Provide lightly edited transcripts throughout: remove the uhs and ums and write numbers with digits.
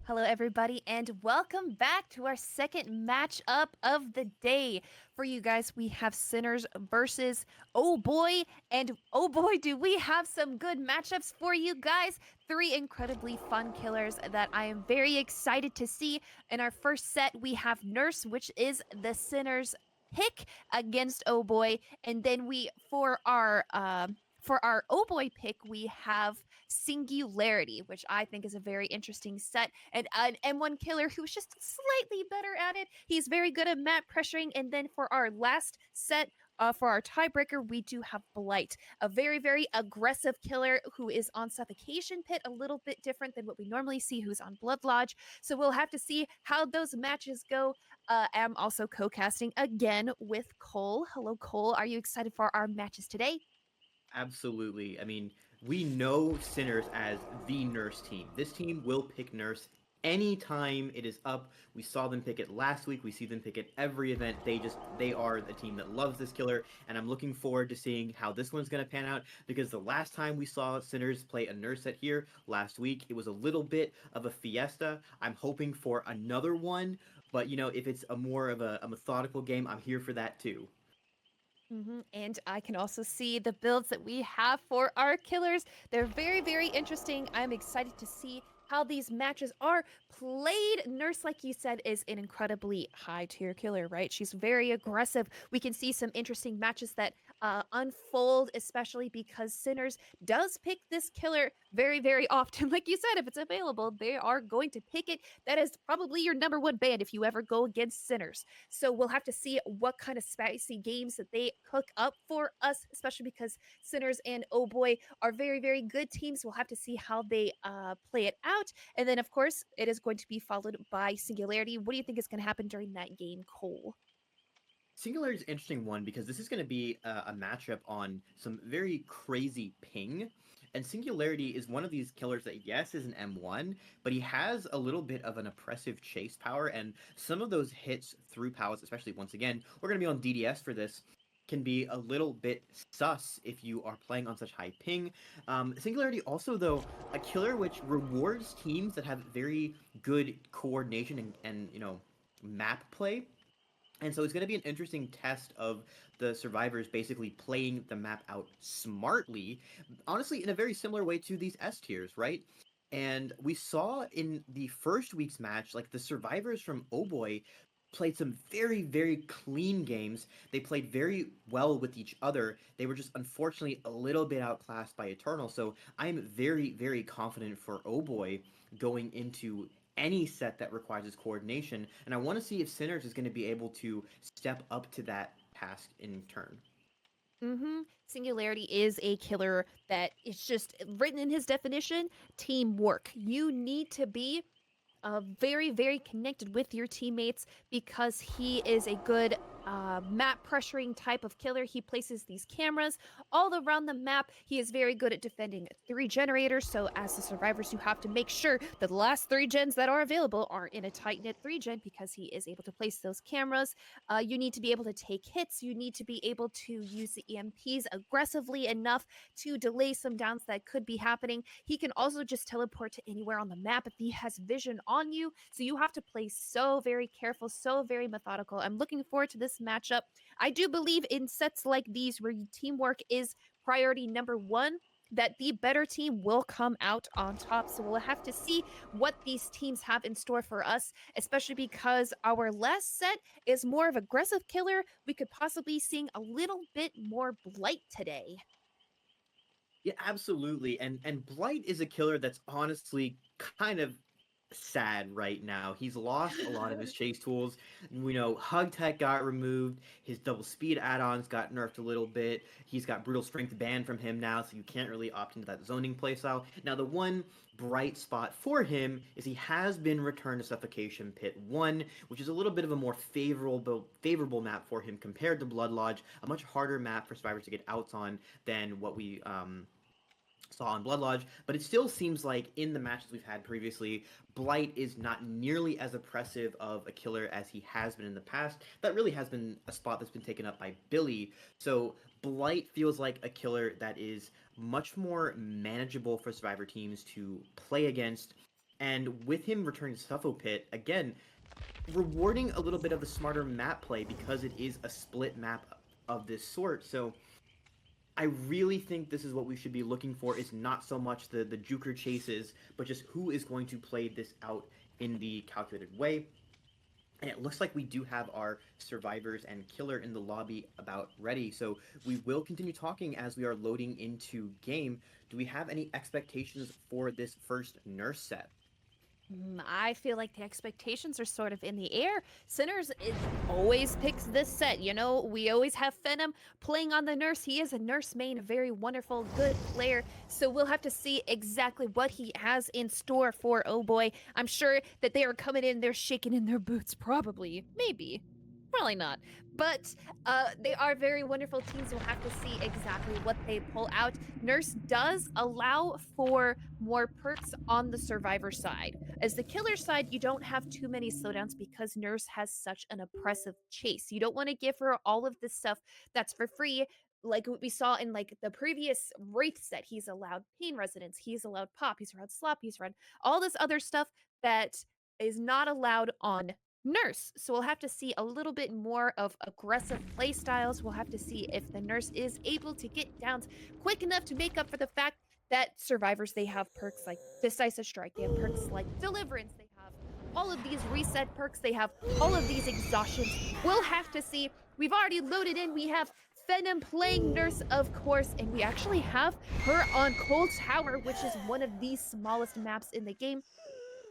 Hello, everybody, and welcome back to our second matchup of the day. For you guys, we have Sinners versus Oh Boy, and oh boy, do we have some good matchups for you guys. Three incredibly fun killers that I am very excited to see. In our first set, we have Nurse, which is the Sinners pick against Oh Boy, and then for our Oh Boy pick, we have Singularity, which I think is a very interesting set, and an M1 killer who's just slightly better at it. He's very good at map pressuring. And then for our last set, for our tiebreaker, we do have Blight, a very, very aggressive killer who is on Suffocation Pit, a little bit different than what we normally see, who's on Blood Lodge. So we'll have to see how those matches go. I'm also co-casting again with Cole. Hello, Cole. Are you excited for our matches today? Absolutely. I mean, we know Sinners as the Nurse team. This team will pick Nurse anytime it is up. We saw them pick it last week. We see them pick it every event. They are the team that loves this killer, and I'm looking forward to seeing how this one's going to pan out because the last time we saw Sinners play a Nurse set here last week, it was a little bit of a fiesta. I'm hoping for another one, but if it's a more of a methodical game, I'm here for that too. And I can also see the builds that we have for our killers. They're very, very interesting. I'm excited to see how these matches are played. Nurse, like you said, is an incredibly high tier killer, right? She's very aggressive. We can see some interesting matches that unfold, especially because Sinners does pick this killer very, very often. Like you said, if it's available, they are going to pick it. That is probably your number one ban if you ever go against Sinners. So we'll have to see what kind of spicy games that they cook up for us, especially because Sinners and Oh Boy are very, very good teams. We'll have to see how they play it out. And then, of course, it is going to be followed by Singularity. What do you think is going to happen during that game, Cole? Singularity is an interesting one because this is going to be a matchup on some very crazy ping. And Singularity is one of these killers that, yes, is an M1, but he has a little bit of an oppressive chase power. And some of those hits through palace, especially once again, we're going to be on DDS for this, can be a little bit sus if you are playing on such high ping. Singularity also, though, a killer which rewards teams that have very good coordination and map play, and so it's going to be an interesting test of the survivors basically playing the map out smartly, honestly, in a very similar way to these S tiers, right? And we saw in the first week's match, like the survivors from Oboy played some very, very clean games. They played very well with each other. They were just unfortunately a little bit outclassed by Eternal. So I'm very, very confident for Oboy going into any set that requires his coordination. And I want to see if Sinners is going to be able to step up to that task in turn. Singularity is a killer that is just written in his definition teamwork. You need to be very, very connected with your teammates because he is a good map pressuring type of killer. He places these cameras all around the map. He is very good at defending three generators. So, as the survivors, you have to make sure that the last three gens that are available are in a tight knit three gen because he is able to place those cameras. You need to be able to take hits. You need to be able to use the EMPs aggressively enough to delay some downs that could be happening. He can also just teleport to anywhere on the map if he has vision on you. So you have to play so very careful, so very methodical. I'm looking forward to this matchup. I do believe in sets like these where teamwork is priority number one, that the better team will come out on top. So we'll have to see what these teams have in store for us, especially because our last set is more of aggressive killer. We could possibly see a little bit more blight today. Yeah, absolutely. And Blight is a killer that's honestly kind of sad right now. He's lost a lot of his chase tools. We know Hug Tech got removed. His double speed add-ons got nerfed a little bit. He's got brutal strength banned from him now, so you can't really opt into that zoning playstyle. Now, the one bright spot for him is he has been returned to Suffocation Pit 1, which is a little bit of a more favorable map for him compared to Blood Lodge, a much harder map for survivors to get outs on than what we saw in Blood Lodge, but it still seems like in the matches we've had previously, Blight is not nearly as oppressive of a killer as he has been in the past. That really has been a spot that's been taken up by Billy. So Blight feels like a killer that is much more manageable for survivor teams to play against. And with him returning to Suffo Pit, again, rewarding a little bit of the smarter map play because it is a split map of this sort. So I really think this is what we should be looking for, is not so much the juker chases, but just who is going to play this out in the calculated way. And it looks like we do have our survivors and killer in the lobby about ready. So we will continue talking as we are loading into game. Do we have any expectations for this first nurse set? I feel like the expectations are sort of in the air. Sinners always picks this set. You know, we always have Phenom playing on the nurse. He is a nurse main, a very wonderful, good player. So we'll have to see exactly what he has in store for Oboy. I'm sure that they are coming in, they're shaking in their boots, probably, maybe. Probably not. But they are very wonderful teams. We'll have to see exactly what they pull out. Nurse does allow for more perks on the survivor side. As the killer side, you don't have too many slowdowns because Nurse has such an oppressive chase. You don't want to give her all of this stuff that's for free. Like what we saw in like the previous Wraith set, he's allowed pain resonance, he's allowed pop, he's allowed slop, he's allowed all this other stuff that is not allowed on Nurse. So we'll have to see a little bit more of aggressive play styles. We'll have to see if the Nurse is able to get downs quick enough to make up for the fact that survivors, they have perks like Decisive Strike, they have perks like Deliverance, they have all of these reset perks, they have all of these exhaustions. We'll have to see. We've already loaded in. We have Phenom playing Nurse, of course, and we actually have her on Cold Tower, which is one of the smallest maps in the game,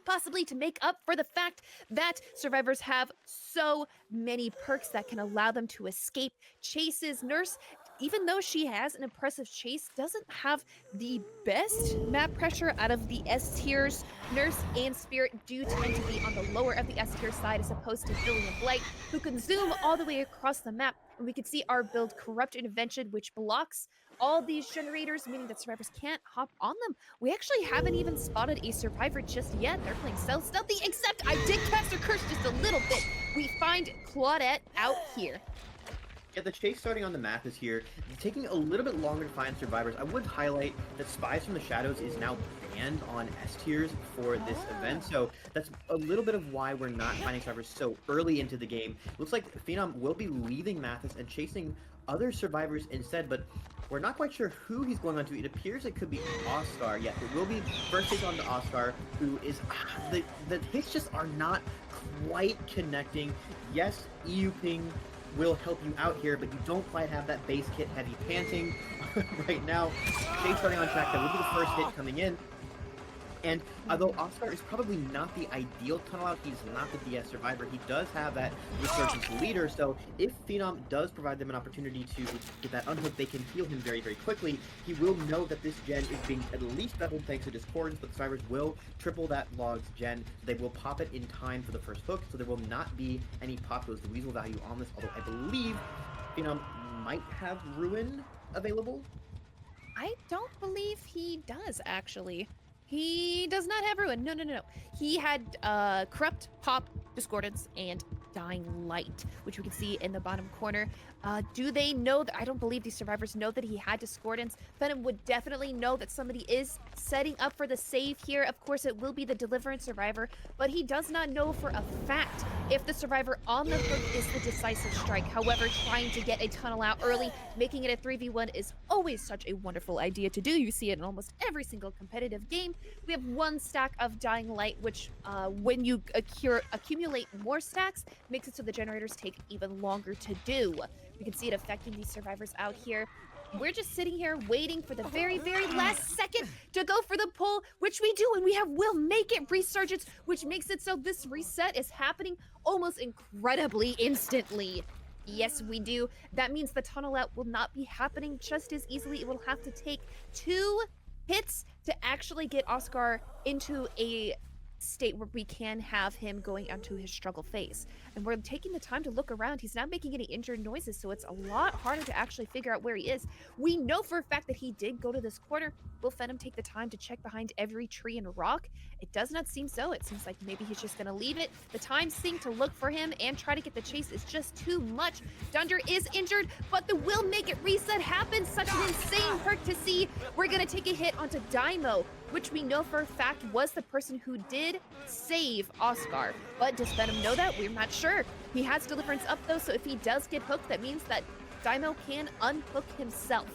possibly to make up for the fact that survivors have so many perks that can allow them to escape chases. Nurse, even though she has an impressive chase, doesn't have the best map pressure out of the S tiers. Nurse and Spirit do tend to be on the lower of the S tier side as opposed to Billy and Blight, who can zoom all the way across the map. And we can see our build Corrupt Intervention, which blocks all these generators, meaning that survivors can't hop on them. We actually haven't even spotted a survivor just yet. They're playing stealthy, except I did cast her curse just a little bit. We find Claudette out here. Yeah, the chase starting on the map is here. It's taking a little bit longer to find survivors. I would highlight that Spies from the Shadows is now banned on S tiers for this event, so that's a little bit of why we're not finding survivors so early into the game. Looks like Phenom will be leaving Mathis and chasing other survivors instead, but we're not quite sure who he's going on to. It appears it could be Oscar. Yes, it will be first take on to Oscar, who is... the hits just are not quite connecting. Yes, EU ping will help you out here, but you don't quite have that base kit heavy panting right now. Shade starting on track, that will be the first hit coming in. And although Oscar is probably not the ideal tunnel out, he's not the DS survivor, he does have that resurgence leader, so if Phenom does provide them an opportunity to get that unhook, they can heal him very, very quickly. He will know that this gen is being at least doubled thanks to Discordance, but the survivors will triple that log's gen. They will pop it in time for the first hook, so there will not be any pop goes the weasel value on this, although I believe Phenom might have Ruin available. I don't believe he does, actually. He does not have Ruin. No. He had Corrupt, Pop, Discordance, and Dying Light, which we can see in the bottom corner. Do they know that? I don't believe these survivors know that he had Discordance. Phenom would definitely know that somebody is setting up for the save here. Of course, it will be the Deliverance survivor, but he does not know for a fact if the survivor on the hook is the Decisive Strike. However, trying to get a tunnel out early, making it a 3v1 is always such a wonderful idea to do. You see it in almost every single competitive game. We have one stack of Dying Light, which when you accumulate more stacks, makes it so the generators take even longer to do. We can see it affecting these survivors out here. We're just sitting here waiting for the very, very last second to go for the pull, which we do, and we have Will Make It Resurgence, which makes it so this reset is happening almost incredibly instantly. Yes, we do. That means the tunnel out will not be happening just as easily. It will have to take 2 hits to actually get Oscar into a state where we can have him going onto his struggle phase. And we're taking the time to look around. He's not making any injured noises, so it's a lot harder to actually figure out where he is. We know for a fact that he did go to this corner. Will Phenom take the time to check behind every tree and rock? It does not seem so. It seems like maybe he's just gonna leave it. The time sink to look for him and try to get the chase is just too much. Dunder is injured, but the Will Make It reset happens. Such an insane perk to see. We're gonna take a hit onto Daimo. which we know for a fact was the person who did save Oscar. But does Venom know that? We're not sure. He has Deliverance up though, so if he does get hooked, that means that Daimao can unhook himself.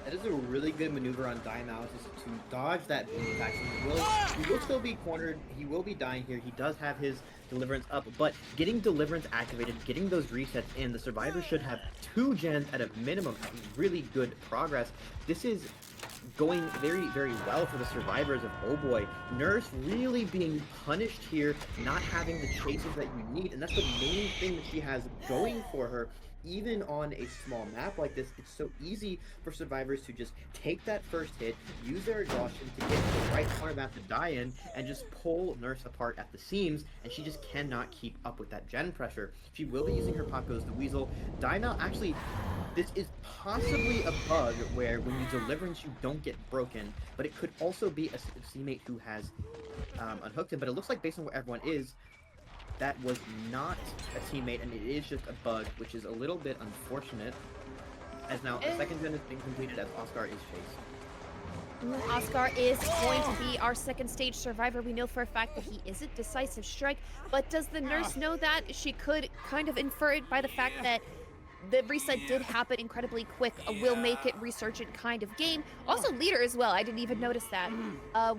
That is a really good maneuver on Daimao, just to dodge that boom attack. He will still be cornered. He will be dying here. He does have his Deliverance up, but getting Deliverance activated, getting those resets in, the survivor should have 2 gens at a minimum. Really good progress. This is going very, very well for the survivors of Oboy. Nurse really being punished here, not having the chases that you need, and that's the main thing that she has going for her. Even on a small map like this, it's so easy for survivors to just take that first hit, use their exhaustion to get to the right corner map to die in, and just pull Nurse apart at the seams, and she just cannot keep up with that gen pressure. She will be using her Pop Goes the Weasel. Daimao actually, this is possibly a bug where when you Deliverance you don't get broken, but it could also be a teammate who has unhooked him, but it looks like based on where everyone is, that was not a teammate, and it is just a bug, which is a little bit unfortunate. As now, the second gen is being completed as Oscar is chased. Oscar is going to be our second stage survivor. We know for a fact that he isn't Decisive Strike, but does the nurse know that? She could kind of infer it by the fact that the reset did happen incredibly quick. Will make it resurgent kind of game. Also leader as well. I didn't even notice that.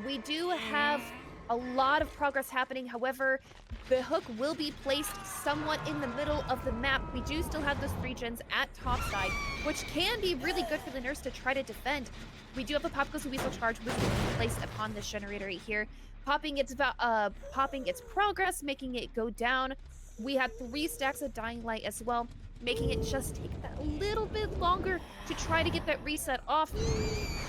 We do have a lot of progress happening. However, the hook will be placed somewhat in the middle of the map. We do still have those 3 gens at top side, which can be really good for the nurse to try to defend. We do have a Pop Goes the Weasel charge, which will be placed upon this generator right here, popping its progress, making it go down. We have 3 stacks of Dying Light as well, making it just take that a little bit longer to try to get that reset off.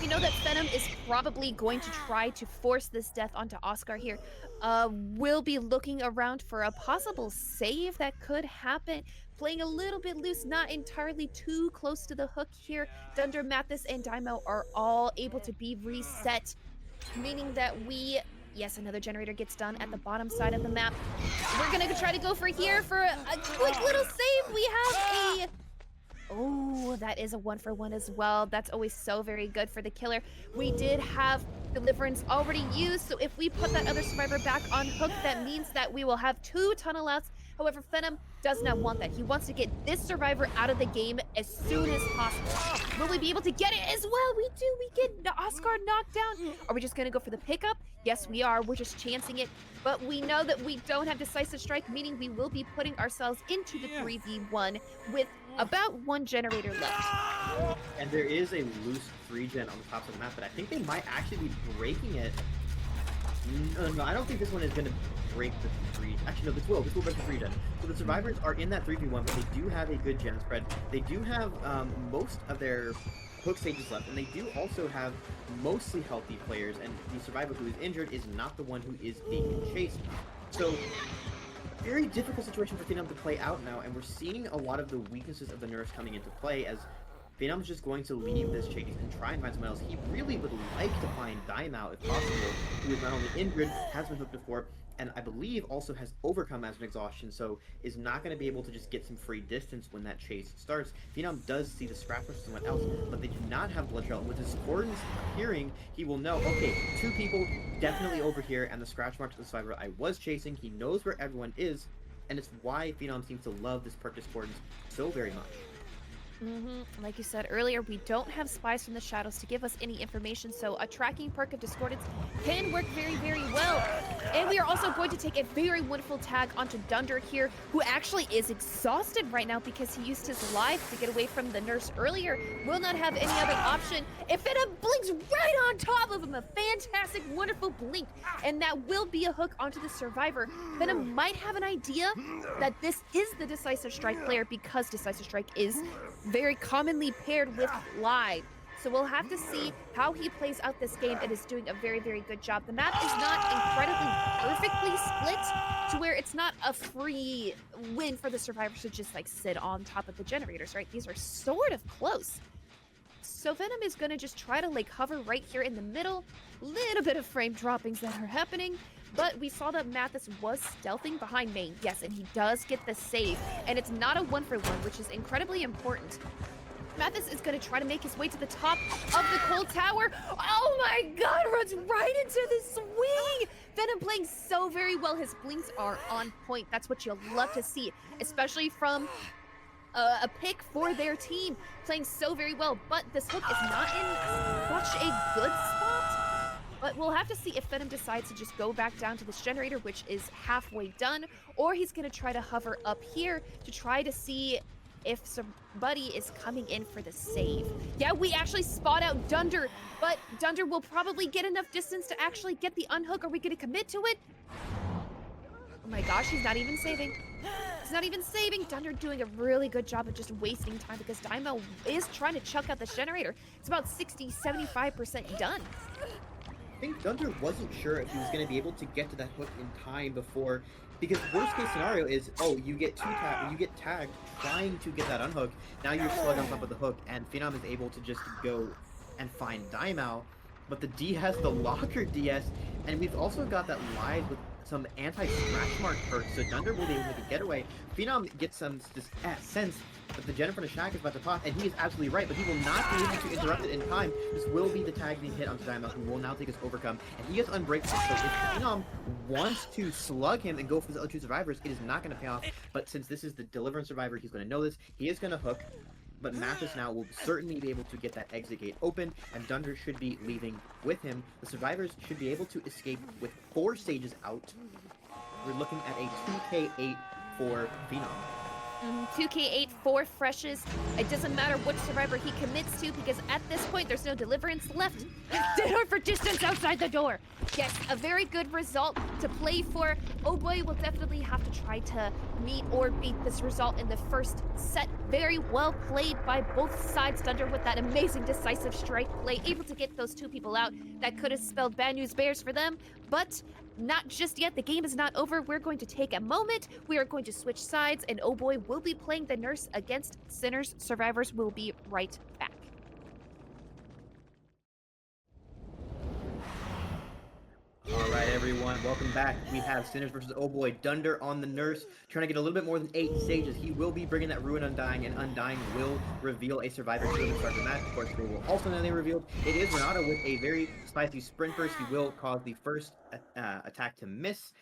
We know that Venom is probably going to try to force this death onto Oscar here. We'll be looking around for a possible save that could happen. Playing a little bit loose, not entirely too close to the hook here. Dunder, Mathis, and Daimao are all able to be reset, meaning that yes, another generator gets done at the bottom side of the map. We're gonna try to go for here for a quick little save. We have oh, that is a 1-for-1 as well. That's always so very good for the killer. We did have Deliverance already used, so if we put that other survivor back on hook, that means that we will have 2 tunnel outs. However, Venom does not want that. He wants to get this survivor out of the game as soon as possible. Will we be able to get it as well? We do. We get Oscar knocked down. Are we just going to go for the pickup? Yes, we are. We're just chancing it. But we know that we don't have Decisive Strike, meaning we will be putting ourselves into the 3v1 with about 1 generator left. And there is a loose 3-gen on the top of the map, but I think they might actually be breaking it. No, I don't think this one is going to break the 3. Actually, no, this will break the 3-gen. So the survivors are in that 3v1, but they do have a good gen spread. They do have most of their hook stages left, and they do also have mostly healthy players, and the survivor who is injured is not the one who is being chased. So, very difficult situation for Phenom to play out now, and we're seeing a lot of the weaknesses of the nurse coming into play as Phenom's just going to leave this chase and try and find someone else. He really would like to find Daimao if possible, who is not only injured, has been hooked before, and I believe also has overcome as an exhaustion, so is not going to be able to just get some free distance when that chase starts. Phenom does see the scratch mark for someone else, but they do not have blood trail. And with his Gordon's appearing, he will know, okay, 2 people definitely over here, and the scratch mark to the survivor I was chasing. He knows where everyone is, and it's why Phenom seems to love this perk Discordance so very much. Like you said earlier, we don't have spies from the shadows to give us any information, so a tracking perk of Discordance can work very, very well. And we are also going to take a very wonderful tag onto Dunder here, who actually is exhausted right now because he used his life to get away from the nurse earlier. Will not have any other option. If it blinks right on top of him, a fantastic, wonderful blink, and that will be a hook onto the survivor. Venom might have an idea that this is the Decisive Strike player because Decisive Strike is very commonly paired with Live. So we'll have to see how he plays out this game. It is doing a very, very good job. The map is not incredibly perfectly split to where it's not a free win for the survivors to just like sit on top of the generators, right? These are sort of close. So Venom is gonna just try to like hover right here in the middle. Little bit of frame droppings that are happening. But we saw that Mathis was stealthing behind main. Yes, and he does get the save. And it's not a 1-for-1, which is incredibly important. Mathis is going to try to make his way to the top of the cold tower. Oh my god, runs right into the swing! Venom playing so very well. His blinks are on point. That's what you'll love to see, especially from a pick for their team. Playing so very well, but this hook is not in such a good spot. But we'll have to see if Venom decides to just go back down to this generator, which is halfway done, or he's going to try to hover up here to try to see if somebody is coming in for the save. Yeah, we actually spot out Dunder, but Dunder will probably get enough distance to actually get the unhook. Are we going to commit to it? Oh my gosh, he's not even saving. He's not even saving. Dunder doing a really good job of just wasting time because Daimo is trying to chuck out this generator. It's about 60-75% done. I think Dunder wasn't sure if he was going to be able to get to that hook in time before, because worst case scenario is, oh, you get tagged trying to get that unhook. Now you're slugged on top of the hook, and Phenom is able to just go and find Daimao, but the D has the locker DS, and we've also got that live with some anti-scratch mark perks, so Dunder will be able to make a getaway. Phenom gets some sense that the Jennifer Nashak is about to pop, and he is absolutely right, but he will not be able to interrupt it in time. This will be the tag being hit onto Daimao, who will now take his overcome, and he gets unbreakable. So if Phenom wants to slug him and go for the other two survivors, it is not going to pay off, but since this is the Deliverance survivor, he's going to know this. He is going to hook, but Mathis now will certainly be able to get that exit gate open, and Dunder should be leaving with him. The survivors should be able to escape with 4 stages out. We're looking at a 2k8 for Phenom. 2k8, 4 freshes. It doesn't matter which survivor he commits to because at this point there's no deliverance left. It's dinner for distance outside the door. Yes, a very good result to play for. Oboy will definitely have to try to meet or beat this result in the first set. Very well played by both sides. Dunder with that amazing decisive strike play, able to get those 2 people out. That could have spelled bad news bears for them, but not just yet. The game is not over. We're going to take a moment. We are going to switch sides, and Oboy will be playing the nurse against Sinners. Survivors will be right back. Alright everyone, welcome back. We have Sinners versus Oboy. Dunder on the nurse, trying to get a little bit more than 8 stages. He will be bringing that Ruin Undying, and Undying will reveal a survivor to the start of the match. Of course, they will also now they revealed it is Renato with a very spicy sprint burst. He will cause the first attack to miss,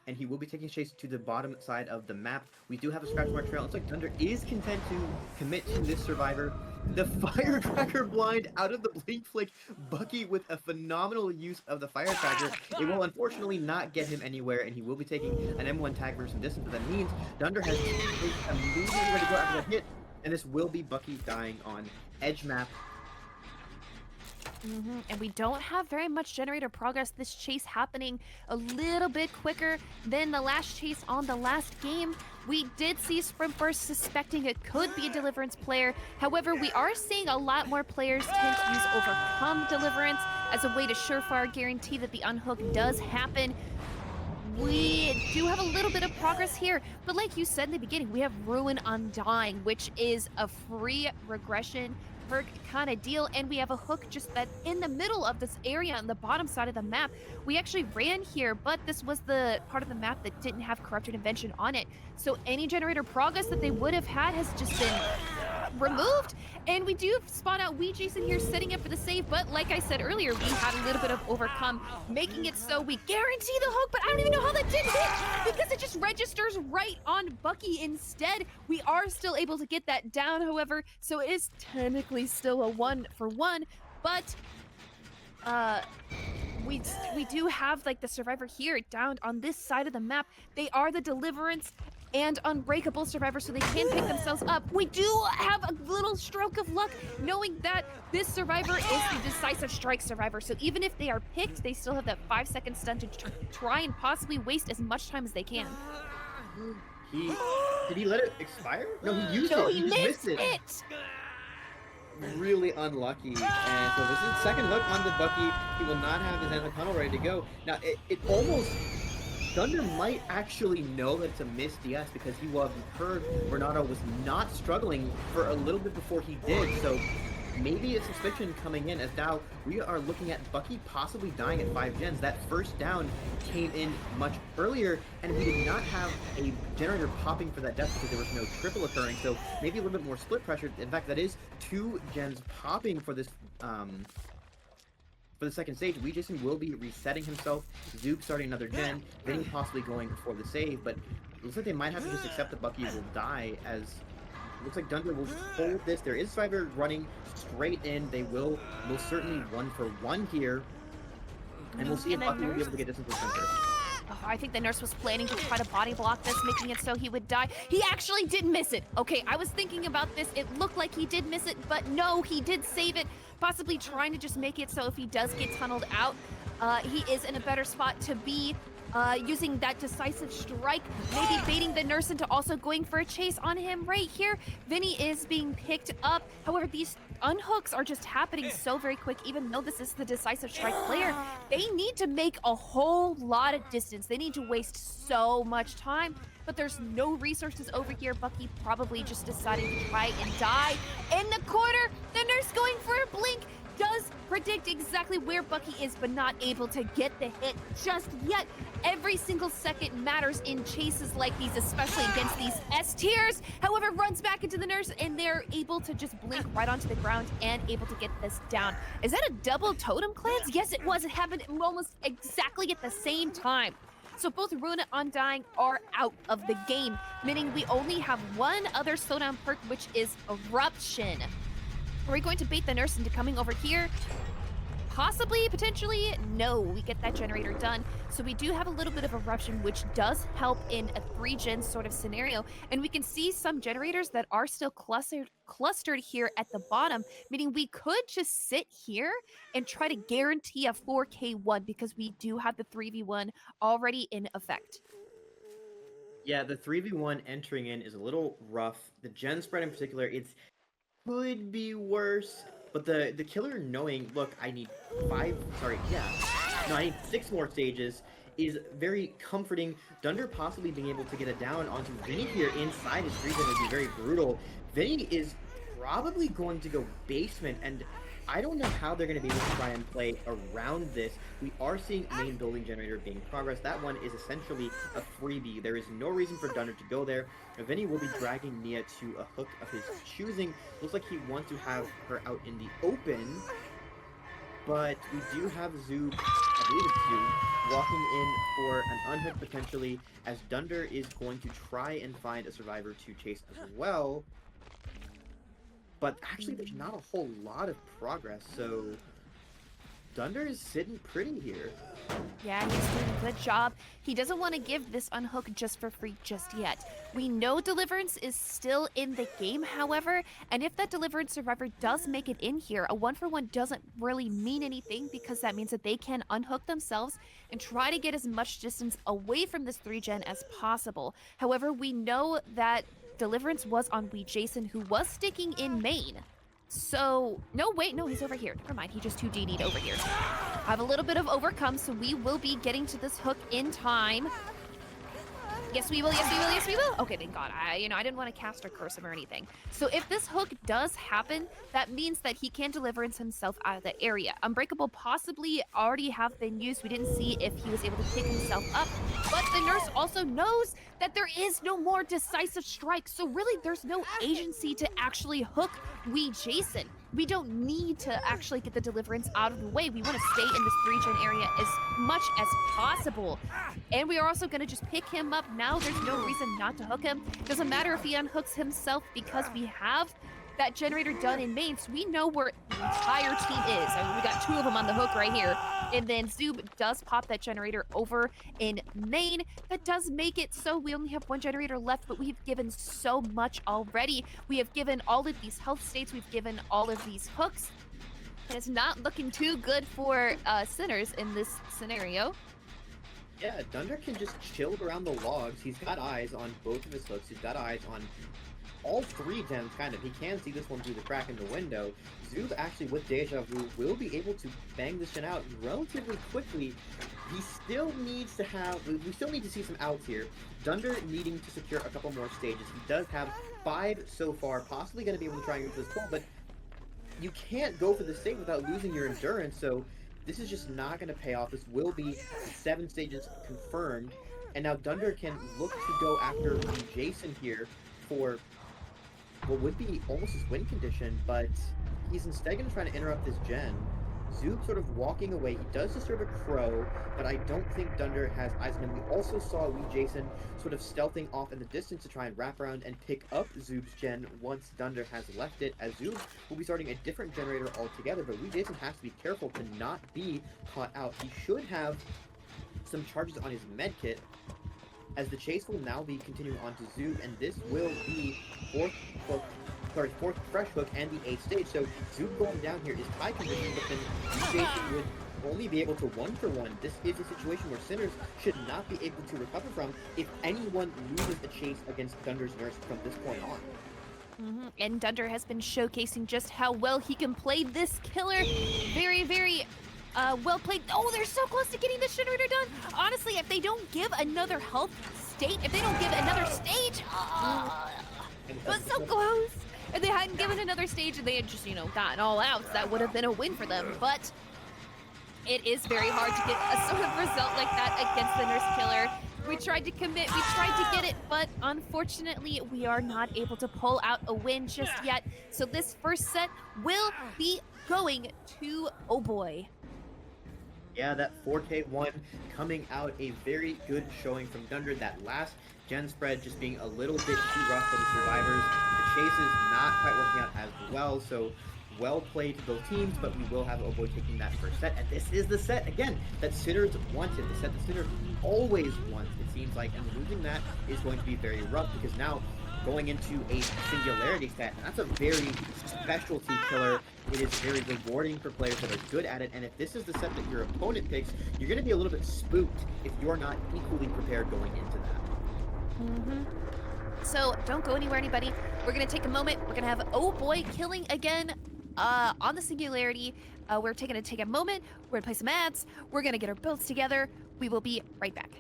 and he will be taking chase to the bottom side of the map. We do have a scratch mark trail. Looks like Dunder is content to commit to this survivor. The firecracker blind out of the blink flick. Bucky with a phenomenal use of the firecracker. It will unfortunately not get him anywhere, and he will be taking an M1 tag for some distance, but that means Dunder has immediately ready to go after the hit, and this will be Bucky dying on edge map. And we don't have very much generator progress. This chase happening a little bit quicker than the last chase on the last game. We did see Sprint Burst suspecting it could be a Deliverance player. However, we are seeing a lot more players tend to use Overcome Deliverance as a way to surefire guarantee that the unhook does happen. We do have a little bit of progress here, but like you said in the beginning, we have Ruin Undying, which is a free regression perk kind of deal, and we have a hook just that in the middle of this area on the bottom side of the map. We actually ran here, but this was the part of the map that didn't have Corrupted Invention on it, so any generator progress that they would have had has just been removed. And we do spot out Wee Jason here setting up for the save, but like I said earlier, we had a little bit of overcome, making it so we guarantee the hook, but I don't even know how that did hit because it just registers right on Bucky instead. We are still able to get that down, however, so it is technically still a 1-for-1, but we do have like the survivor here down on this side of the map. They are the Deliverance and Unbreakable survivor, so they can pick themselves up. We do have a little stroke of luck knowing that this survivor is the decisive strike survivor, so even if they are picked, they still have that 5-second stun to try and possibly waste as much time as they can. Did he let it expire? No, he used no, it. He missed it. Really unlucky, and so this is second hook onto Bucky. He will not have his anti-tunnel ready to go. Now, it almost... Dunder might actually know that it's a missed DS because he heard Renato was not struggling for a little bit before he did, so maybe a suspicion coming in, as now we are looking at Bucky possibly dying at 5 gens. That first down came in much earlier, and we did not have a generator popping for that death because there was no triple occurring, so maybe a little bit more split pressure. In fact, that is 2 gens popping for this for the second stage. Jason will be resetting himself, Zoop starting another gen, Vinny possibly going for the save, but it looks like they might have to just accept that Bucky will die, as looks like Dunder will just hold this. There is Survivor running straight in. They will most certainly 1-for-1 here, and we'll see if Bucky will be able to get distance with Dunder. Oh, I think the nurse was planning to try to body block this, making it so he would die. He actually did miss it. Okay, I was thinking about this. It looked like he did miss it, but no, he did save it, possibly trying to just make it so if he does get tunneled out, he is in a better spot to be using that decisive strike, maybe baiting the nurse into also going for a chase on him right here. Vinny is being picked up. However, these unhooks are just happening so very quick, even though this is the decisive strike player. They need to make a whole lot of distance. They need to waste so much time, but there's no resources over here. Bucky probably just deciding to try and die. In the corner, the nurse going for a blink, does predict exactly where Bucky is, but not able to get the hit just yet. Every single second matters in chases like these, especially against these S tiers. However, runs back into the nurse, and they're able to just blink right onto the ground and able to get this down. Is that a double totem cleanse? Yes, it was. It happened almost exactly at the same time. So both Ruin and Undying are out of the game, meaning we only have one other slowdown perk, which is Eruption. Are we going to bait the nurse into coming over here? Possibly, potentially, no. We get that generator done. So we do have a little bit of Eruption, which does help in a 3-gen sort of scenario. And we can see some generators that are still clustered here at the bottom, meaning we could just sit here and try to guarantee a 4K1 because we do have the 3v1 already in effect. Yeah, the 3v1 entering in is a little rough. The gen spread in particular, it's could be worse, but the killer knowing, look, I need I need 6 more stages is very comforting. Dunder possibly being able to get it down onto Vinny here inside his region would be very brutal. Vinny is probably going to go basement, and I don't know how they're going to be able to try and play around this. We are seeing main building generator being progress. That one is essentially a freebie. There is no reason for Dunder to go there. Vinny will be dragging Nia to a hook of his choosing. Looks like he wants to have her out in the open. But we do have Zoop, I believe it's Zoop, walking in for an unhook potentially, as Dunder is going to try and find a survivor to chase as well. But actually, there's not a whole lot of progress, so Dunder is sitting pretty here. Yeah, he's doing a good job. He doesn't want to give this unhook just for free just yet. We know Deliverance is still in the game, however, and if that Deliverance survivor does make it in here, a 1-for-1 doesn't really mean anything because that means that they can unhook themselves and try to get as much distance away from this 3-gen as possible. However, we know that Deliverance was on Jason, who was sticking in main. So, no, wait, no, he's over here. Never mind, he just 2DD'd over here. I have a little bit of overcome, so we will be getting to this hook in time. Yes, we will, yes, we will, yes, we will. Okay, thank God. I didn't want to cast or curse him or anything. So if this hook does happen, that means that he can Deliverance himself out of the area. Unbreakable possibly already have been used. We didn't see if he was able to pick himself up, but the nurse also knows that there is no more decisive strike. So really, there's no agency to actually hook Jason. We don't need to actually get the Deliverance out of the way. We want to stay in this 3-gen area as much as possible. And we are also going to just pick him up now. There's no reason not to hook him. Doesn't matter if he unhooks himself because we have that generator done in main, so we know where the entire team is. I mean, we got 2 of them on the hook right here. And then Zoob does pop that generator over in main. That does make it so we only have 1 generator left, but we've given so much already. We have given all of these health states. We've given all of these hooks. And it's not looking too good for Sinners in this scenario. Yeah, Dunder can just chill around the logs. He's got eyes on both of his hooks. He's got eyes on all 3 gens, kind of. He can see this one through the crack in the window. Zoob, actually, with Deja Vu, will be able to bang this gen out relatively quickly. He still needs to have... We still need to see some outs here. Dunder needing to secure a couple more stages. He does have 5 so far, possibly going to be able to try and get to this 12, but you can't go for the save without losing your endurance, so this is just not going to pay off. This will be 7 stages confirmed, and now Dunder can look to go after the Jason here for what would be almost his win condition, but he's instead going to try to interrupt this gen. Zoob sort of walking away. He does disturb a crow, but I don't think Dunder has eyes on him. We also saw Wee Jason sort of stealthing off in the distance to try and wrap around and pick up Zoob's gen once Dunder has left it, as Zoob will be starting a different generator altogether, but Wee Jason has to be careful to not be caught out. He should have some charges on his medkit, as the chase will now be continuing on to Zoob, and this will be fourth fresh hook and the 8th stage. So Zoob going down here is tie condition, but then Jason would only be able to 1-for-1. This is a situation where Sinners should not be able to recover from if anyone loses a chase against Dunder's Nurse from this point on. And Dunder has been showcasing just how well he can play this killer. Very, very well played. Oh, they're so close to getting this generator done. Honestly, if they don't give another health state, if they don't give another stage, it was so close. If they hadn't given another stage and they had just, gotten all out, that would have been a win for them. But it is very hard to get a sort of result like that against the Nurse Killer. We tried to commit, we tried to get it, but unfortunately, we are not able to pull out a win just yet. So this first set will be going to Oboy. Yeah, that 4K1 coming out, a very good showing from Dunder. That last gen spread just being a little bit too rough for the survivors. The chase is not quite working out as well, so well played to both teams, but we will have Oboy taking that first set. And this is the set, again, that Sinners wanted. The set that Sinners always wants, it seems like, and losing that is going to be very rough, because now going into a Singularity set, that's a very specialty killer. It is very rewarding for players that are good at it, and if this is the set that your opponent picks, you're going to be a little bit spooked if you're not equally prepared going into that. So don't go anywhere, anybody. We're going to take a moment. We're going to have Oboy killing again on the Singularity. We're going to take a moment. We're going to play some ads. We're going to get our builds together. We will be right back.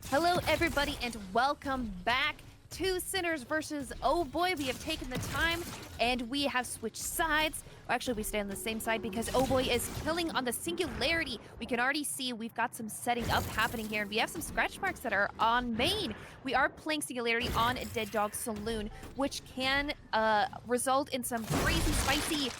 Hello, everybody, and welcome back to Sinners versus Oboy. We have taken the time and we have switched sides. Actually, we stay on the same side because Oboy is killing on the Singularity. We can already see we've got some setting up happening here, and we have some scratch marks that are on main. We are playing Singularity on Dead Dog Saloon, which can result in some crazy spicy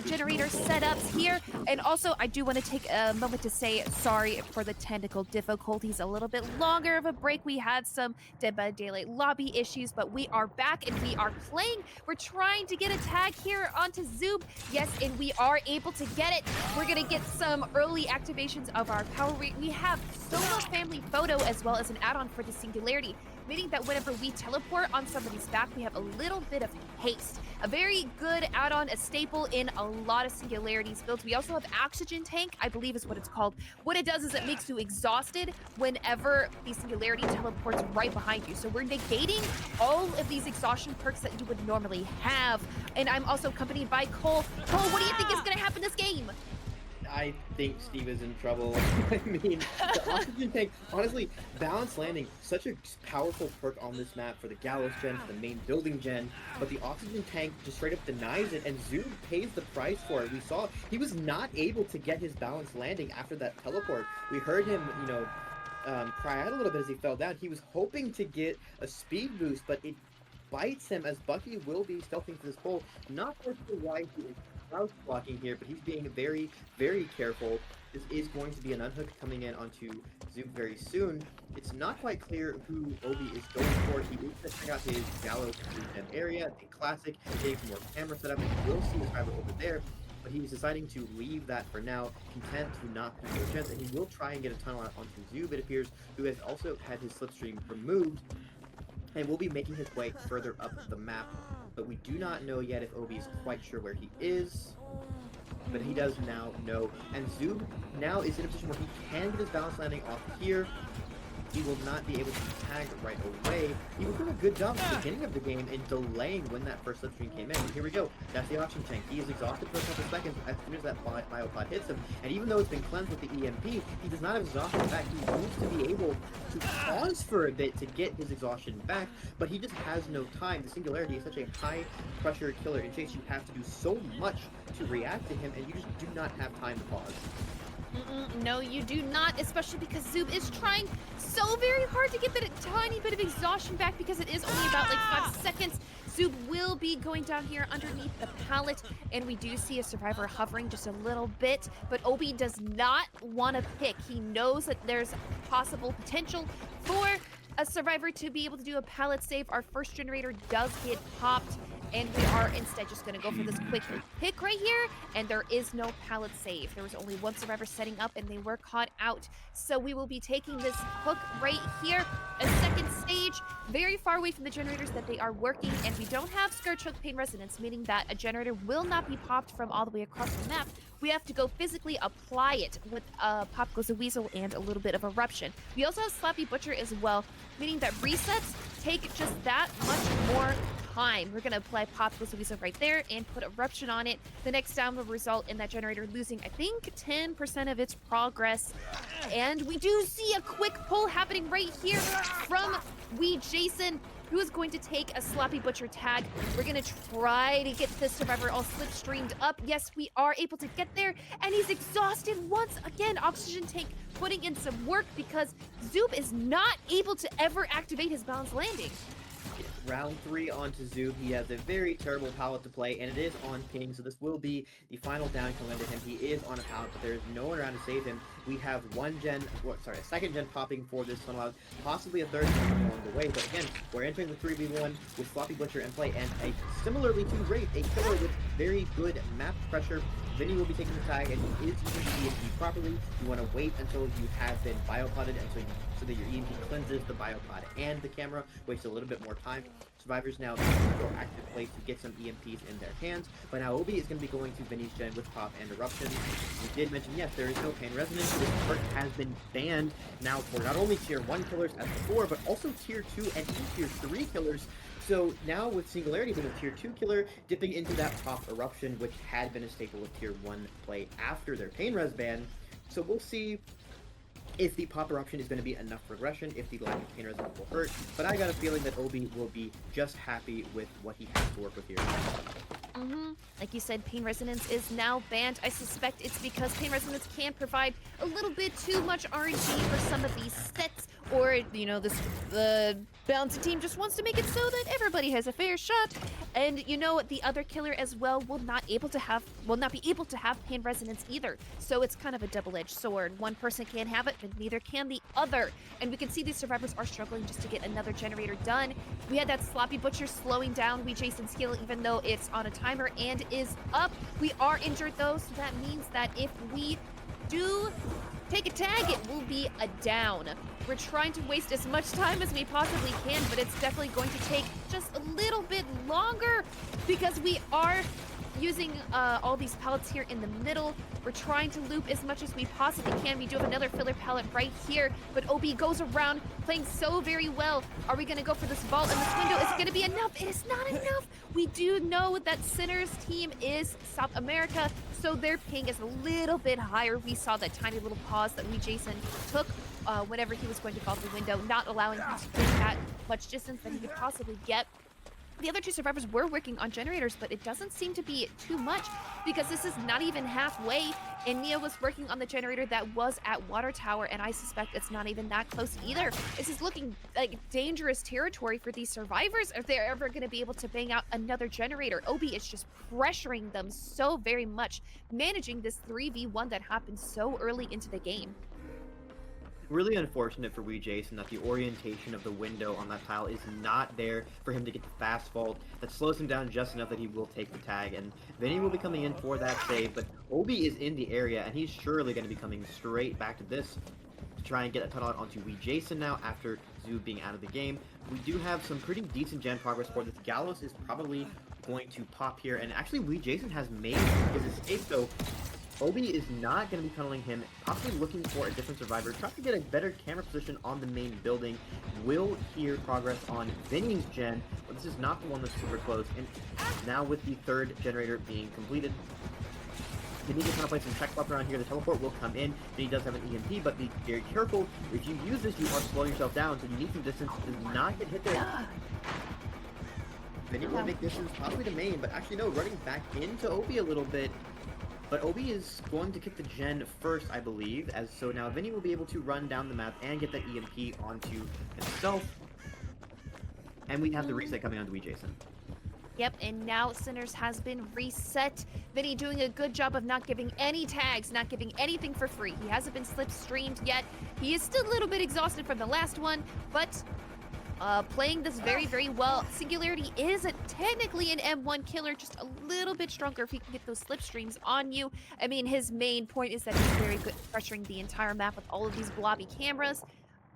generator setups here. And also, I do want to take a moment to say sorry for the technical difficulties. A little bit longer of a break. We had some Dead by Daylight lobby issues, but we are back and we are playing. We're trying to get a tag here onto Zoob. Yes, and we are able to get it. We're gonna get some early activations of our power rate. We have solo family photo as well as an add-on for the Singularity, meaning that whenever we teleport on somebody's back, we have a little bit of haste. A very good add-on, a staple in a lot of Singularities builds. We also have Oxygen Tank, I believe is what it's called. What it does is it makes you exhausted whenever the Singularity teleports right behind you. So we're negating all of these exhaustion perks that you would normally have. And I'm also accompanied by Cole. Cole, what do you think is gonna happen this game? I think Steve is in trouble. I mean, the Oxygen Tank, honestly, Balanced Landing, such a powerful perk on this map for the Gallows gen, for the main building gen, but the Oxygen Tank just straight up denies it, and Zoob pays the price for it. We saw he was not able to get his Balanced Landing after that teleport. We heard him, cry out a little bit as he fell down. He was hoping to get a speed boost, but it bites him as Bucky will be stealthing for this pole. Not quite sure why he is crouch blocking here, but he's being very, very careful. This is going to be an unhook coming in onto Zoom very soon. It's not quite clear who Obi is going for. He is going to check out his Gallows area, the classic, getting some more camera setup, and you will see his driver over there, but he's deciding to leave that for now, content to not lose their chance, and he will try and get a tunnel out onto Zoob, it appears, who has also had his slipstream removed, and will be making his way further up the map. But we do not know yet if Obi is quite sure where he is, but he does now know. And Zoob now is in a position where he can get his Balanced Landing off here. he will not be able to be tagged right away. He was doing a good job at the beginning of the game in delaying when that first slipstream came in. And here we go. That's the auction tank. He is exhausted for a couple seconds as soon as that biopod hits him. And even though it's been cleansed with the EMP, he does not have exhaustion back. He needs to be able to pause for a bit to get his exhaustion back, but he just has no time. The Singularity is such a high pressure killer. In Chase, you have to do so much to react to him, and you just do not have time to pause. No, you do not, especially because Zoob is trying so very hard to get that tiny bit of exhaustion back because it is only about like 5 seconds. Zoob will be going down here underneath the pallet, and we do see a survivor hovering just a little bit, but Obi does not want to pick. He knows that there's possible potential for a survivor to be able to do a pallet save. Our first generator does get popped, and we are instead just going to go for this quick pick right here, and there is no pallet save. There was only one survivor setting up, and they were caught out. So we will be taking this hook right here, a second stage, very far away from the generators that they are working, and we don't have Scourge Hook Pain Resonance, meaning that a generator will not be popped from all the way across the map. We have to go physically apply it with Pop Goes the Weasel and a little bit of Eruption. We also have Slappy Butcher as well, meaning that resets take just that much more time. We're going to apply Pop Goes the Weasel right there and put Eruption on it. The next down will result in that generator losing, I think, 10% of its progress. And we do see a quick pull happening right here from Jason, who is going to take a Sloppy Butcher tag. We're going to try to get this survivor all slipstreamed up. Yes, we are able to get there, and he's exhausted once again. Oxygen tank putting in some work because Zoop is not able to ever activate his balanced landing. Round 3 onto Zoob. He has a very terrible pallet to play, and it is on ping, so this will be the final down coming to him. He is on a pallet, but there is no one around to save him. We have a second gen popping for this tunnel out, possibly a third gen along the way, but again, we're entering the 3v1 with Sloppy Butcher in play, and similarly to Wraith, a killer with very good map pressure. Vinny will be taking the tag, and he is using the EMP properly. You want to wait until you have been biopoded, so that your EMP cleanses the biopod and the camera, wastes a little bit more time. Survivors now go active play to get some EMPs in their hands, but now Obi is going to be going to Vinny's gen with Pop and Eruption. We did mention, yes, there is no Pain Resonance. This perk has been banned now for not only tier 1 killers as before, but also tier 2 and even tier 3 killers. So now with Singularity being a tier 2 killer, dipping into that Pop Eruption, which had been a staple of tier 1 play after their Pain Res ban. So we'll see if the Pop Eruption is going to be enough regression, if the lack of Pain Resonance will hurt, but I got a feeling that Obi will be just happy with what he has to work with here. Like you said, Pain Resonance is now banned. I suspect it's because Pain Resonance can provide a little bit too much RNG for some of these sets, or, you know, the balancing team just wants to make it so that everybody has a fair shot. And, you know, the other killer as well will not be able to have Pain Resonance either. So it's kind of a double-edged sword. One person can't have it, but neither can the other. And we can see these survivors are struggling just to get another generator done. We had that Sloppy Butcher slowing down Jason's skill, even though it's on a timer and is up. We are injured though, so that means that if we do take a tag, it will be a down. We're trying to waste as much time as we possibly can, but it's definitely going to take just a little bit longer because we are using all these pallets here in the middle. We're trying to loop as much as we possibly can. We do have another filler pallet right here, but OB goes around playing so very well. Are we going to go for this vault in this window? Is it going to be enough? It is not enough. We do know that Sinner's team is South America, so their ping is a little bit higher. We saw that tiny little pause that Jason took whenever he was going to vault the window, not allowing him to get that much distance that he could possibly get. The other two survivors were working on generators, but it doesn't seem to be too much because this is not even halfway. And Nia was working on the generator that was at Water Tower, and I suspect it's not even that close either. This is looking like dangerous territory for these survivors if they're ever going to be able to bang out another generator. Obi is just pressuring them so very much, managing this 3v1 that happened so early into the game. Really unfortunate for Jason that the orientation of the window on that tile is not there for him to get the fast vault. That slows him down just enough that he will take the tag, and Vinny will be coming in for that save, but Obi is in the area, and he's surely going to be coming straight back to this to try and get a tunnel out onto Jason now after Zoo being out of the game. We do have some pretty decent gen progress for this. Gallows is probably going to pop here, and actually Jason has made his escape, so Obi is not going to be tunneling him, possibly looking for a different survivor, trying to get a better camera position on the main building. Will hear progress on Vinny's gen, but this is not the one that's super close. And now with the third generator being completed, Vinny can kind of play some check up around here. The teleport will come in. Vinny does have an EMP, but be very careful. If you use this, you are slowing yourself down, so you need some distance. Does not get hit there. Vinny will make distance, possibly to main, but actually no, running back into Obi a little bit. But Obi is going to kick the gen first, I believe, as so now Vinny will be able to run down the map and get that EMP onto himself. And we have the reset coming onto Jason. Yep, and now Sinners has been reset. Vinny doing a good job of not giving any tags, not giving anything for free. He hasn't been slipstreamed yet. He is still a little bit exhausted from the last one, but playing this very, very well. Singularity is technically an M1 killer, just a little bit stronger if he can get those slipstreams on you. I mean, his main point is that he's very good at pressuring the entire map with all of these blobby cameras.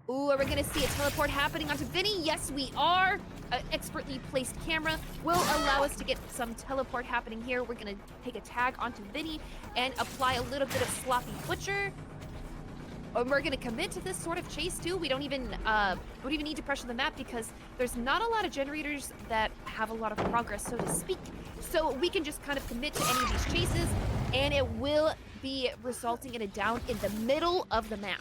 Ooh, are we gonna see a teleport happening onto Vinny? Yes, we are. An expertly placed camera will allow us to get some teleport happening here. We're gonna take a tag onto Vinny and apply a little bit of sloppy butcher. And we're gonna commit to this sort of chase too. We don't even need to pressure the map because there's not a lot of generators that have a lot of progress, so to speak. So we can just kind of commit to any of these chases, and it will be resulting in a down in the middle of the map.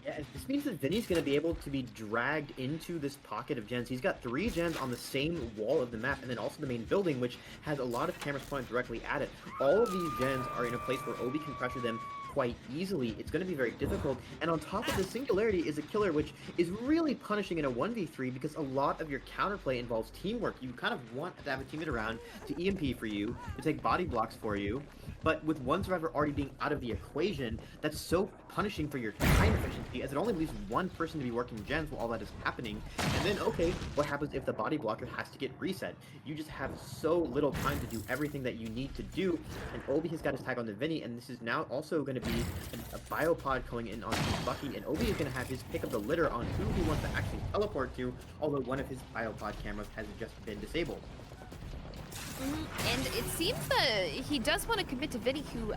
Yeah, this means that Vinny's going to be able to be dragged into this pocket of gens. He's got 3 gens on the same wall of the map, and then also the main building, which has a lot of cameras pointed directly at it. All of these gens are in a place where Obi can pressure them quite easily. It's going to be very difficult, and on top of the Singularity is a killer which is really punishing in a 1v3 because a lot of your counterplay involves teamwork. You kind of want to have a teammate around to EMP for you, to take body blocks for you, but with one survivor already being out of the equation, that's so punishing for your time efficiency as it only leaves one person to be working gens while all that is happening. And then, okay, what happens if the body blocker has to get reset? You just have so little time to do everything that you need to do, and Obi has got his tag on the Vinny, and this is now also going to be a biopod going in on Bucky, and Obi is going to have his pick of the litter on who he wants to actually teleport to, although one of his biopod cameras has just been disabled. And it seems that he does want to commit to Vinny, who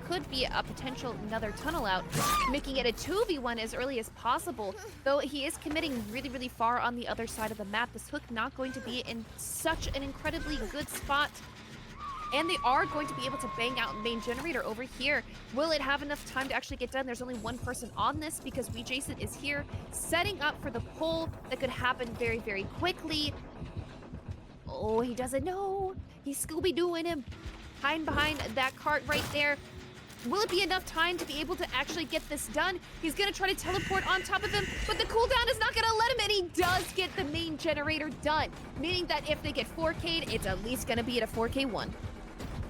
could be a potential another tunnel out, making it a 2v1 as early as possible. Though he is committing really, really far on the other side of the map. This hook not going to be in such an incredibly good spot. And they are going to be able to bang out main generator over here. Will it have enough time to actually get done? There's only one person on this because Jason is here setting up for the pull that could happen very, very quickly. Oh, he doesn't know. He's Scooby-Dooing him. Hiding behind that cart right there. Will it be enough time to be able to actually get this done? He's gonna try to teleport on top of him, but the cooldown is not gonna let him, and he does get the main generator done. Meaning that if they get 4K'd, it's at least gonna be at a 4K1.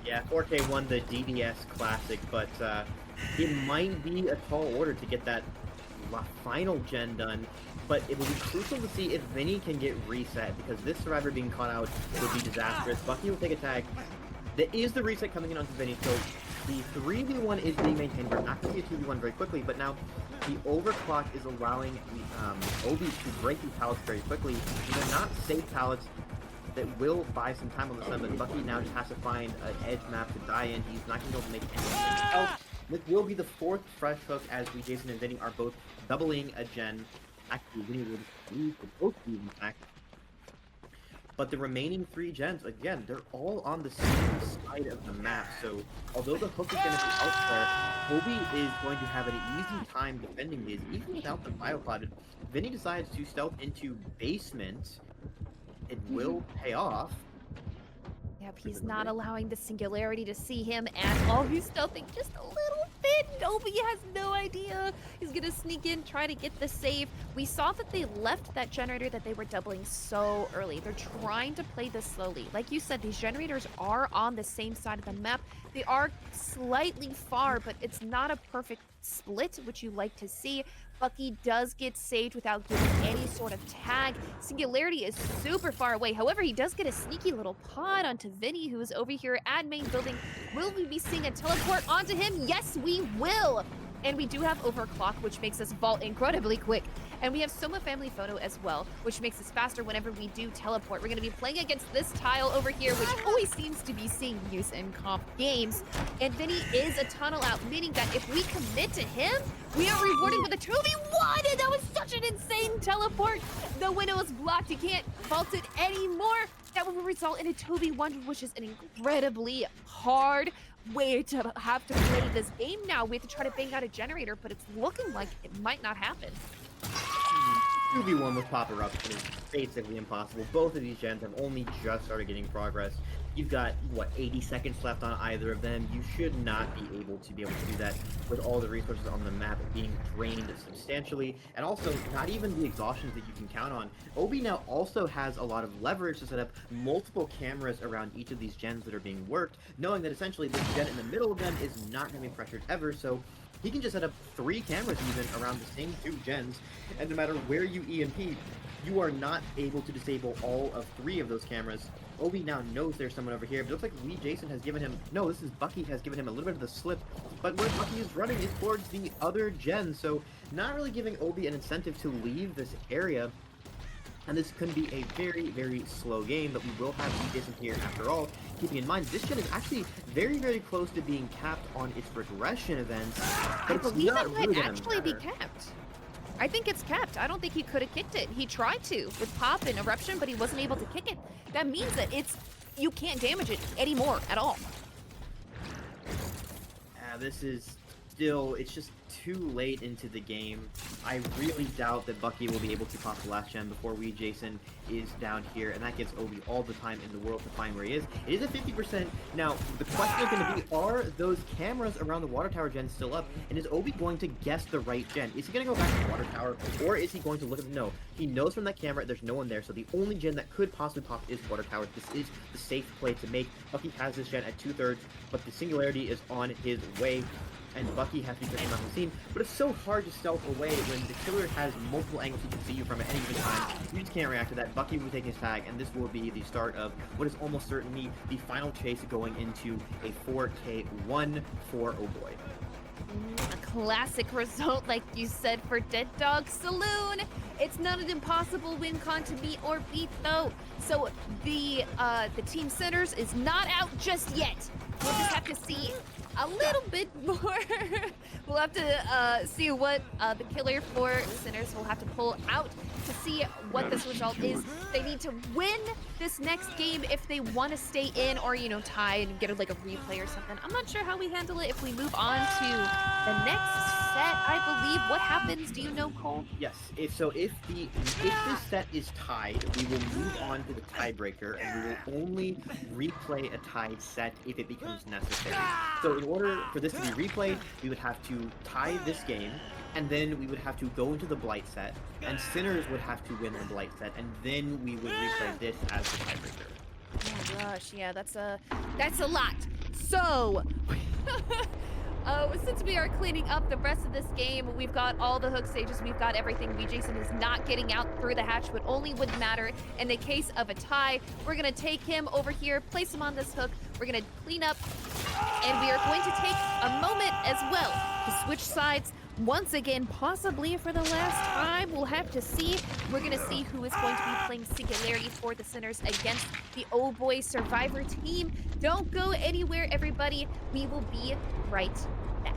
Yeah, 4K1, the DDS classic, but it might be a tall order to get that final gen done. But it will be crucial to see if Vinny can get reset, because this survivor being caught out would be disastrous. Bucky will take a tag. There is the reset coming in onto Vinny, so the 3v1 is being maintained. We're not going to see a 2v1 very quickly, but now the overclock is allowing Obi to break these pallets very quickly. They're not safe pallets that will buy some time on the sun, but Bucky now just has to find an edge map to die in. He's not going to be able to make anything else. This will be the 4th fresh hook as Jason and Vinny are both doubling a gen. Actually, Vinny will lose to both of these, in fact. But the remaining 3 gens, again, they're all on the same side of the map. So, although the hook is going to be out there, Obi is going to have an easy time defending these, even without the biopod. If Vinny decides to stealth into basement, it will pay off. Yep, he's not allowing the Singularity to see him at all. He's stealthing just a little bit. Obi has no idea. He's gonna sneak in, try to get the save. We saw that they left that generator that they were doubling so early. They're trying to play this slowly. Like you said, these generators are on the same side of the map. They are slightly far, but it's not a perfect split, which you like to see. Bucky does get saved without giving any sort of tag. Singularity is super far away. However, he does get a sneaky little pod onto Vinny, who is over here at main building. Will we be seeing a teleport onto him? Yes, we will. And we do have overclock, which makes us vault incredibly quick. And we have Soma Family Photo as well, which makes us faster whenever we do teleport. We're going to be playing against this tile over here, which always seems to be seeing use in comp games. And Vinny is a tunnel out, meaning that if we commit to him, we are rewarded with a 2v1, and that was such an insane teleport. The window is blocked. He can't vault it anymore. That will result in a 2v1, which is an incredibly hard way to have to play this game now. We have to try to bang out a generator, but it's looking like it might not happen. 2v1 with Pop Eruption is basically impossible. Both of these gens have only just started getting progress. You've got, what, 80 seconds left on either of them. You should not be able to do that with all the resources on the map being drained substantially, and also not even the exhaustions that you can count on. Obi now also has a lot of leverage to set up multiple cameras around each of these gens that are being worked, knowing that essentially this gen in the middle of them is not going to be pressured ever, so he can just set up 3 cameras even around the same 2 gens, and no matter where you EMP, you are not able to disable all of 3 of those cameras. Obi now knows there's someone over here, but it looks like Jason has given him, no, this is Bucky has given him a little bit of the slip, but where Bucky is running is towards the other gen, so not really giving Obi an incentive to leave this area. And this can be a very, very slow game, but we will have Jason here after all. Keeping in mind, this gen is actually very, very close to being capped on its regression events. But I believe it really might actually be capped. I think it's capped. I don't think he could have kicked it. He tried to with Pop and Eruption, but he wasn't able to kick it. That means that you can't damage it anymore at all. This is still, it's just too late into the game. I really doubt that Bucky will be able to pop the last gen before Jason is down here, and that gives Obi all the time in the world to find where he is. It is a 50%. Now, the question is going to be, are those cameras around the water tower gen still up? And is Obi going to guess the right gen? Is he going to go back to the water tower, or is he going to look at, no, he knows from that camera there's no one there, so the only gen that could possibly pop is water tower. This is the safe play to make. Bucky has this gen at 2/3, but the Singularity is on his way, and Bucky has to be pushing off the scene, but it's so hard to stealth away when the killer has multiple angles he can see you from at any given time. You just can't react to that. Bucky will take his tag, and this will be the start of what is almost certainly the final chase going into a 4K1 for Oboy. A classic result, like you said, for Dead Dog Saloon. It's not an impossible win con to meet or beat, though. So the team centers is not out just yet. We'll just have to see a little bit more. We'll have to see what the killer for Sinners will have to pull out to see what this result is. They need to win this next game if they want to stay in, or, you know, tie and get like a replay or something. I'm not sure how we handle it if we move on to the next set, I believe. What happens? Do you know, Cole? Yes. If this set is tied, we will move on to the tiebreaker, and we will only replay a tied set if it becomes necessary. So in order for this to be replayed, we would have to tie this game, and then we would have to go into the Blight set, and Sinners would have to win the Blight set, and then we would replay this as the tiebreaker. Oh gosh, yeah, that's a lot. So, since we are cleaning up the rest of this game, we've got all the hook stages, we've got everything. Jason is not getting out through the hatch, but only would matter in the case of a tie. We're gonna take him over here, place him on this hook. We're gonna clean up, and we are going to take a moment as well to switch sides once again, possibly for the last time. We'll have to see. We're gonna see who is going to be playing Singularity for the Sinners against the Oboy Survivor team. Don't go anywhere, everybody. We will be right back.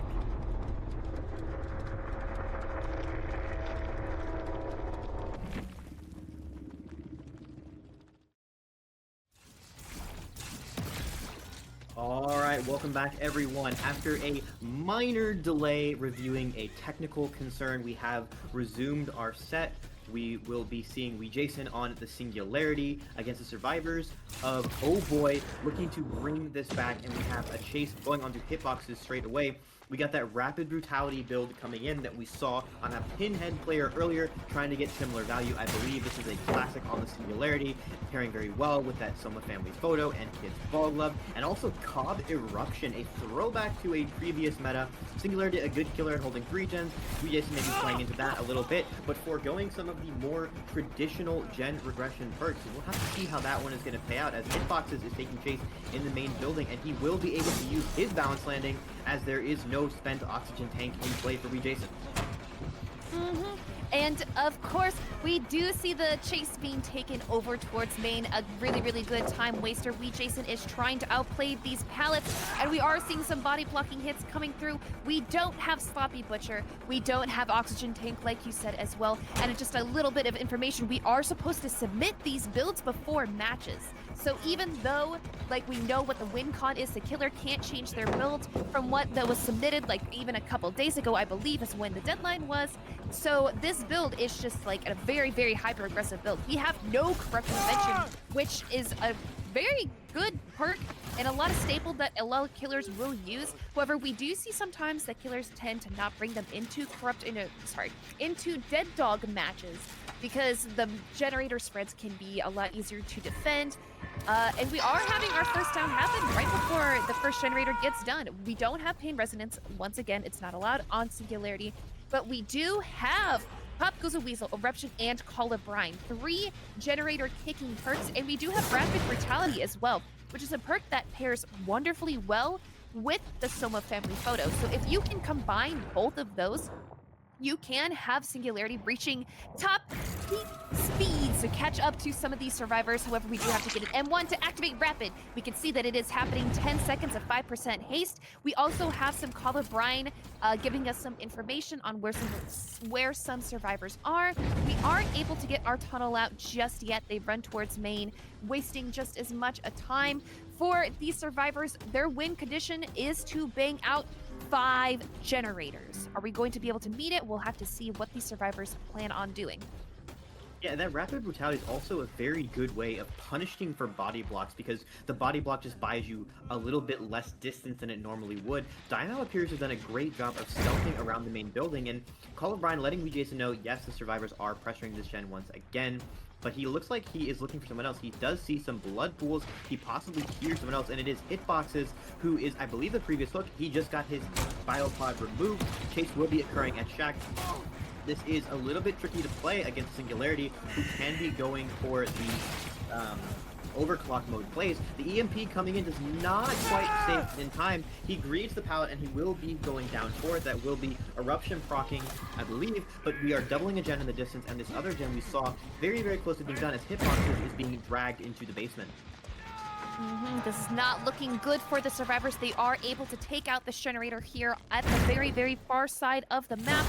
Alright, welcome back everyone. After a minor delay reviewing a technical concern, we have resumed our set. We will be seeing Jason on the Singularity against the survivors of Oboy, looking to bring this back, and we have a chase going onto hitboxes straight away. We got that rapid brutality build coming in that we saw on a Pinhead player earlier, trying to get similar value. I believe this is a classic on the Singularity, pairing very well with that Soma Family Photo and Kid's Ball Glove, and also Cobb Eruption, a throwback to a previous meta. Singularity, a good killer at holding 3 gens. We just may be playing into that a little bit, but foregoing some of the more traditional gen regression perks. We'll have to see how that one is going to play out, as Hitboxes is taking chase in the main building, and he will be able to use his balance landing, as there is no no spent oxygen tank in play for Jason. And of course, we do see the chase being taken over towards main. A really, really good time waster. Jason is trying to outplay these pallets, and we are seeing some body blocking hits coming through. We don't have Sloppy Butcher. We don't have Oxygen Tank, like you said as well. And just a little bit of information, we are supposed to submit these builds before matches. So even though, like, we know what the win con is, the killer can't change their build from what that was submitted, like, even a couple days ago, I believe, is when the deadline was. So this build is just, like, a very, very hyper-aggressive build. We have no corrupt prevention, which is a very good perk and a lot of staple that a lot of killers will use. However, we do see sometimes that killers tend to not bring them into into dead dog matches because the generator spreads can be a lot easier to defend. And we are having our first down happen right before the first generator gets done. We don't have Pain Resonance. Once again, it's not allowed on Singularity, but we do have Pop Goes a Weasel, Eruption, and Call of Brine. 3 generator kicking perks, and we do have Rapid Brutality as well, which is a perk that pairs wonderfully well with the Soma family photo. So if you can combine both of those, you can have Singularity reaching top peak speeds to catch up to some of these survivors. However, we do have to get an M1 to activate Rapid. We can see that it is happening 10 seconds of 5% haste. We also have some Call of Brine giving us some information on where some survivors are. We aren't able to get our tunnel out just yet. They run towards main, wasting just as much a time. For these survivors, their win condition is to bang out 5 generators. Are we going to be able to meet it? We'll have to see what these survivors plan on doing. Yeah, that Rapid Brutality is also a very good way of punishing for body blocks because the body block just buys you a little bit less distance than it normally would. Dynamo appears to have done a great job of stealthing around the main building, and Call of Brine letting Jason know, yes, the survivors are pressuring this gen once again, but he looks like he is looking for someone else. He does see some blood pools. He possibly hears someone else, and it is Hitboxes, who is, I believe, the previous hook. He just got his biopod removed. Chase will be occurring at Shack. This is a little bit tricky to play against Singularity, who can be going for the overclock mode plays. The EMP coming in does not quite save in time. He greets the pallet and he will be going down for it. That will be Eruption proccing, I believe, but we are doubling a gen in the distance, and this other gen we saw very, very close to being done as Hitboxes is being dragged into the basement. This is not looking good for the survivors. They are able to take out this generator here at the very, very far side of the map.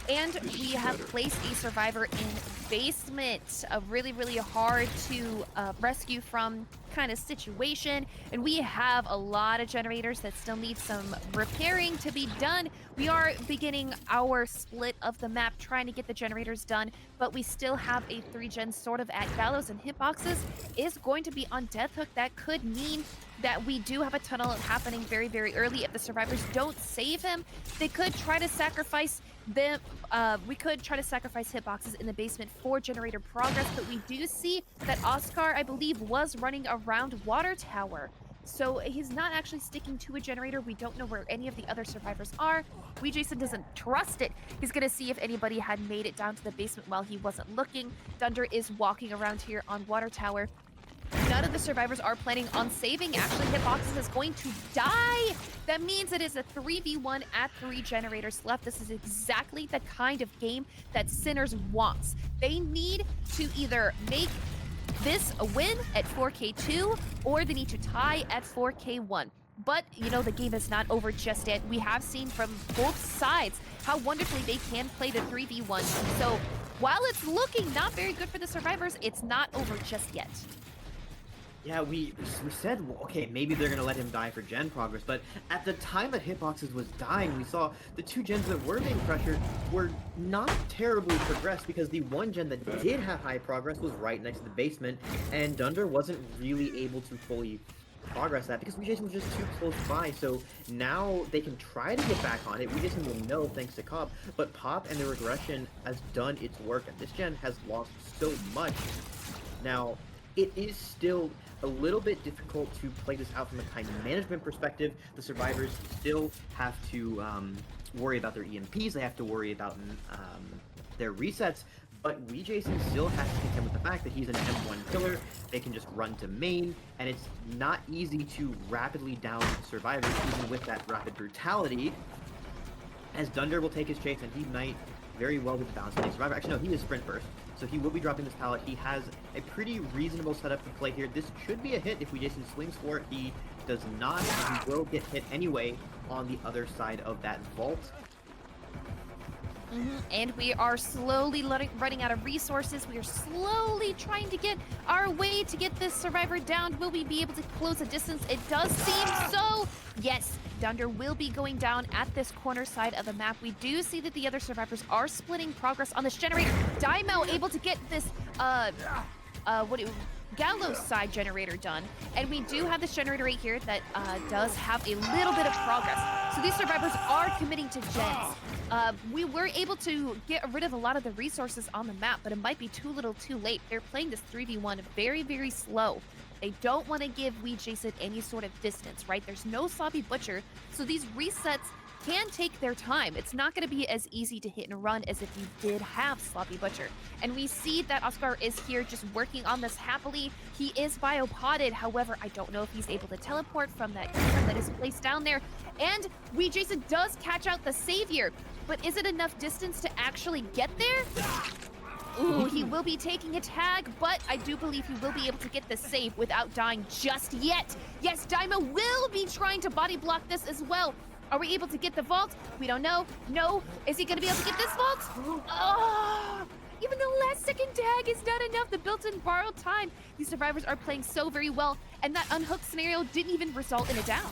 And we have placed a survivor in basement, a really, really hard to rescue from kind of situation. And we have a lot of generators that still need some repairing to be done. We are beginning our split of the map, trying to get the generators done, but we still have a 3-gen sort of at Gallows, and Hitboxes is going to be on Death Hook. That could mean that we do have a tunnel happening very, very early. If the survivors don't save him, they could try to sacrifice them. We could try to sacrifice Hitboxes in the basement for generator progress, but we do see that Oscar, I believe, was running around Water Tower. So he's not actually sticking to a generator. We don't know where any of the other survivors are. Jason doesn't trust it. He's gonna see if anybody had made it down to the basement while he wasn't looking. Dunder is walking around here on Water Tower. None of the survivors are planning on saving. Actually, Hitboxes is going to die. That means it is a 3v1 at 3 generators left. This is exactly the kind of game that Sinners wants. They need to either make this a win at 4K2, or they need to tie at 4K1. But, you know, the game is not over just yet. We have seen from both sides how wonderfully they can play the 3v1. So while it's looking not very good for the survivors, it's not over just yet. Yeah, we said, well, okay, maybe they're going to let him die for gen progress, but at the time that Hitboxes was dying, we saw the 2 gens that were being pressured were not terribly progressed, because the 1 gen that did have high progress was right next to the basement, and Dunder wasn't really able to fully progress that because Jason was just too close by. So now they can try to get back on it. Jason will know thanks to Cobb, but Pop and the regression has done its work, and this gen has lost so much. Now, it is still a little bit difficult to play this out from a time management perspective. The survivors still have to worry about their EMPs. They have to worry about their resets. But Wee Jason still has to contend with the fact that he's an M1 killer. They can just run to main, and it's not easy to rapidly down survivors, even with that rapid brutality. As Dunder will take his chase, and he might very well be the balance beating survivor. Actually, no, he is sprint first, so he will be dropping this pallet. He has a pretty reasonable setup to play here. This should be a hit if Wee Jason swings for it. He does not, and he will get hit anyway on the other side of that vault. And we are slowly running out of resources. We are slowly trying to get our way to get this survivor down. Will we be able to close the distance? It does seem so. Yes, Dunder will be going down at this corner side of the map. We do see that the other survivors are splitting progress on this generator. Daimo able to get this, Gallows side generator done, and we do have this generator right here that does have a little bit of progress. So these survivors are committing to gens. We were able to get rid of a lot of the resources on the map, but it might be too little too late. They're playing this 3v1 very, very slow. They don't want to give Wee Jason any sort of distance, right? There's no Sloppy Butcher, so these resets can take their time. It's not going to be as easy to hit and run as if you did have Sloppy Butcher. And we see that Oscar is here just working on this happily. He is biopotted. However, I don't know if he's able to teleport from that camera that is placed down there. And Wee Jason does catch out the Savior. But is it enough distance to actually get there? Ooh, he will be taking a tag, but I do believe he will be able to get the save without dying just yet. Yes, Daimo will be trying to body block this as well. Are we able to get the vault? We don't know. No. Is he going to be able to get this vault? Oh, even the last second tag is not enough. The built-in borrowed time. These survivors are playing so very well, and that unhooked scenario didn't even result in a down.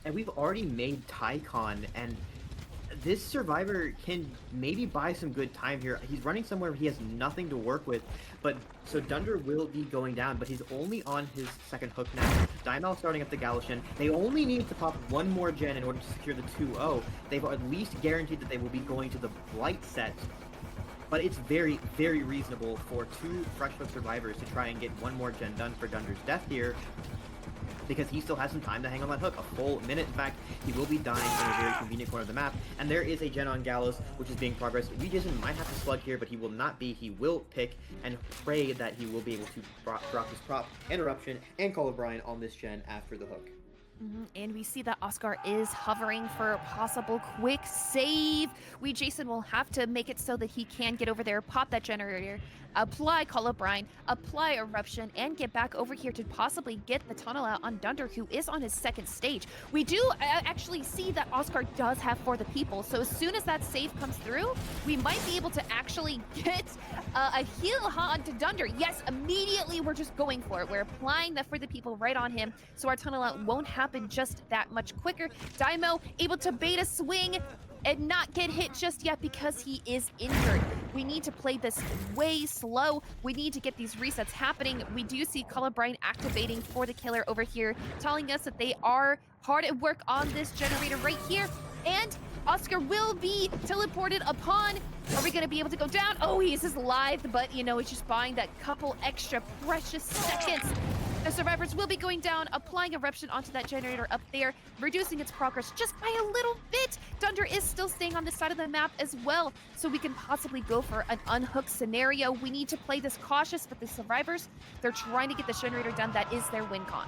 And we've already made Tycon, and this survivor can maybe buy some good time here. He's running somewhere where he has nothing to work with, but so Dunder will be going down, but he's only on his second hook now. Daimao starting up the Galatian. They only need to pop one more gen in order to secure the 2-0. They've at least guaranteed that they will be going to the Blight set, but it's very, very reasonable for two fresh hook survivors to try and get one more gen done for Dunder's death here, because he still has some time to hang on that hook, a full minute. In fact, he will be dying in a very convenient corner of the map, and there is a gen on Gallows, which is being progressed. Wee Jason might have to slug here, but he will not be. He will pick and pray that he will be able to drop his prop, interruption, and Call of Brian on this gen after the hook. And we see that Oscar is hovering for a possible quick save. Wee Jason will have to make it so that he can get over there, pop that generator, apply Call of Brine, apply Eruption, and get back over here to possibly get the tunnel out on Dunder, who is on his second stage. We do actually see that Oscar does have For the People, so as soon as that save comes through, we might be able to actually get a heal onto Dunder. Yes, immediately we're just going for it. We're applying the For the People right on him, so our tunnel out won't happen just that much quicker. Daimo able to bait a swing and not get hit just yet because he is injured. We need to play this way slow. We need to get these resets happening. We do see Call of Brian activating for the killer over here, telling us that they are hard at work on this generator right here. And Oscar will be teleported upon. Are we going to be able to go down? Oh, he's alive, but you know, he's just buying that couple extra precious seconds. The survivors will be going down, applying Eruption onto that generator up there, reducing its progress just by a little bit. Dunder is still staying on this side of the map as well, so we can possibly go for an unhooked scenario. We need to play this cautious, but the survivors, they're trying to get the generator done. That is their win con.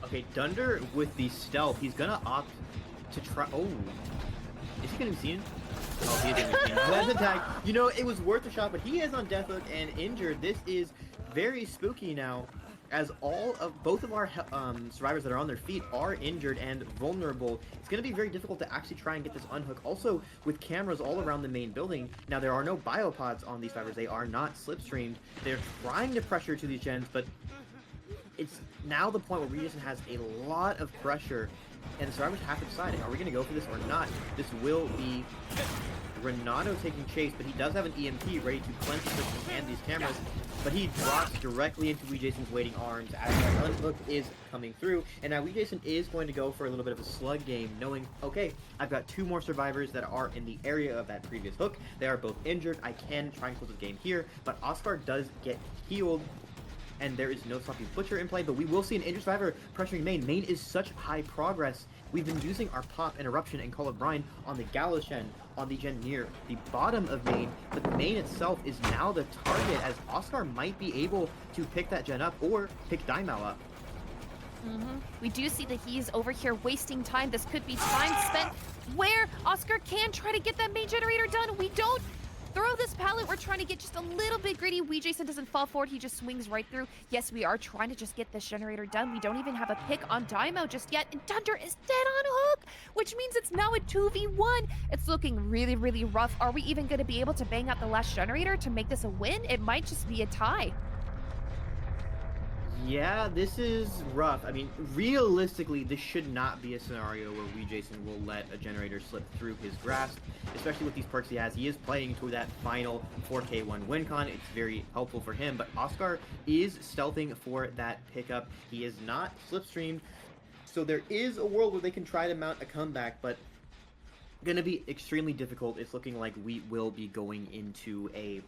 Okay, Dunder with the stealth, he's gonna opt to try. Oh, is he gonna be seen? Oh, he is gonna be seen. That's a tag. You know, it was worth a shot, but he is on death hook and injured. This is very spooky now, as both of our survivors that are on their feet are injured and vulnerable. It's going to be very difficult to actually try and get this unhook. Also, with cameras all around the main building, now there are no biopods on these survivors. They are not slipstreamed. They're trying to pressure to these gens, but it's now the point where Wee Jason has a lot of pressure, and the survivors have to decide, are we going to go for this or not? This will be Renato taking chase, but he does have an EMP ready to cleanse the system and these cameras, but he drops directly into Wee Jason's waiting arms as the unhook is coming through. And now Wee Jason is going to go for a little bit of a slug game, knowing, okay, I've got two more survivors that are in the area of that previous hook. They are both injured. I can try and close the game here, but Oscar does get healed, and there is no Sloppy Butcher in play, but we will see an injured survivor pressuring main. Main is such high progress, we've been using our Pop, Interruption, and Call of Brine on the Gallows Gen, on the gen near the bottom of main, but the main itself is now the target, as Oscar might be able to pick that gen up or pick Daimao up. We do see that he's over here wasting time. This could be time spent where Oscar can try to get that main generator done. We don't throw this pallet. We're trying to get just a little bit greedy. Jason doesn't fall forward. He just swings right through. Yes, we are trying to just get this generator done. We don't even have a pick on Daimao just yet. And Thunder is dead on hook, which means it's now a 2v1. It's looking really, really rough. Are we even going to be able to bang out the last generator to make this a win? It might just be a tie. Yeah, this is rough. I mean, realistically, this should not be a scenario where Jason will let a generator slip through his grasp, especially with these perks he has. He is playing to that final 4K1 win con. It's very helpful for him, but Oscar is stealthing for that pickup. He is not slipstreamed, so there is a world where they can try to mount a comeback, but going to be extremely difficult. It's looking like we will be going into a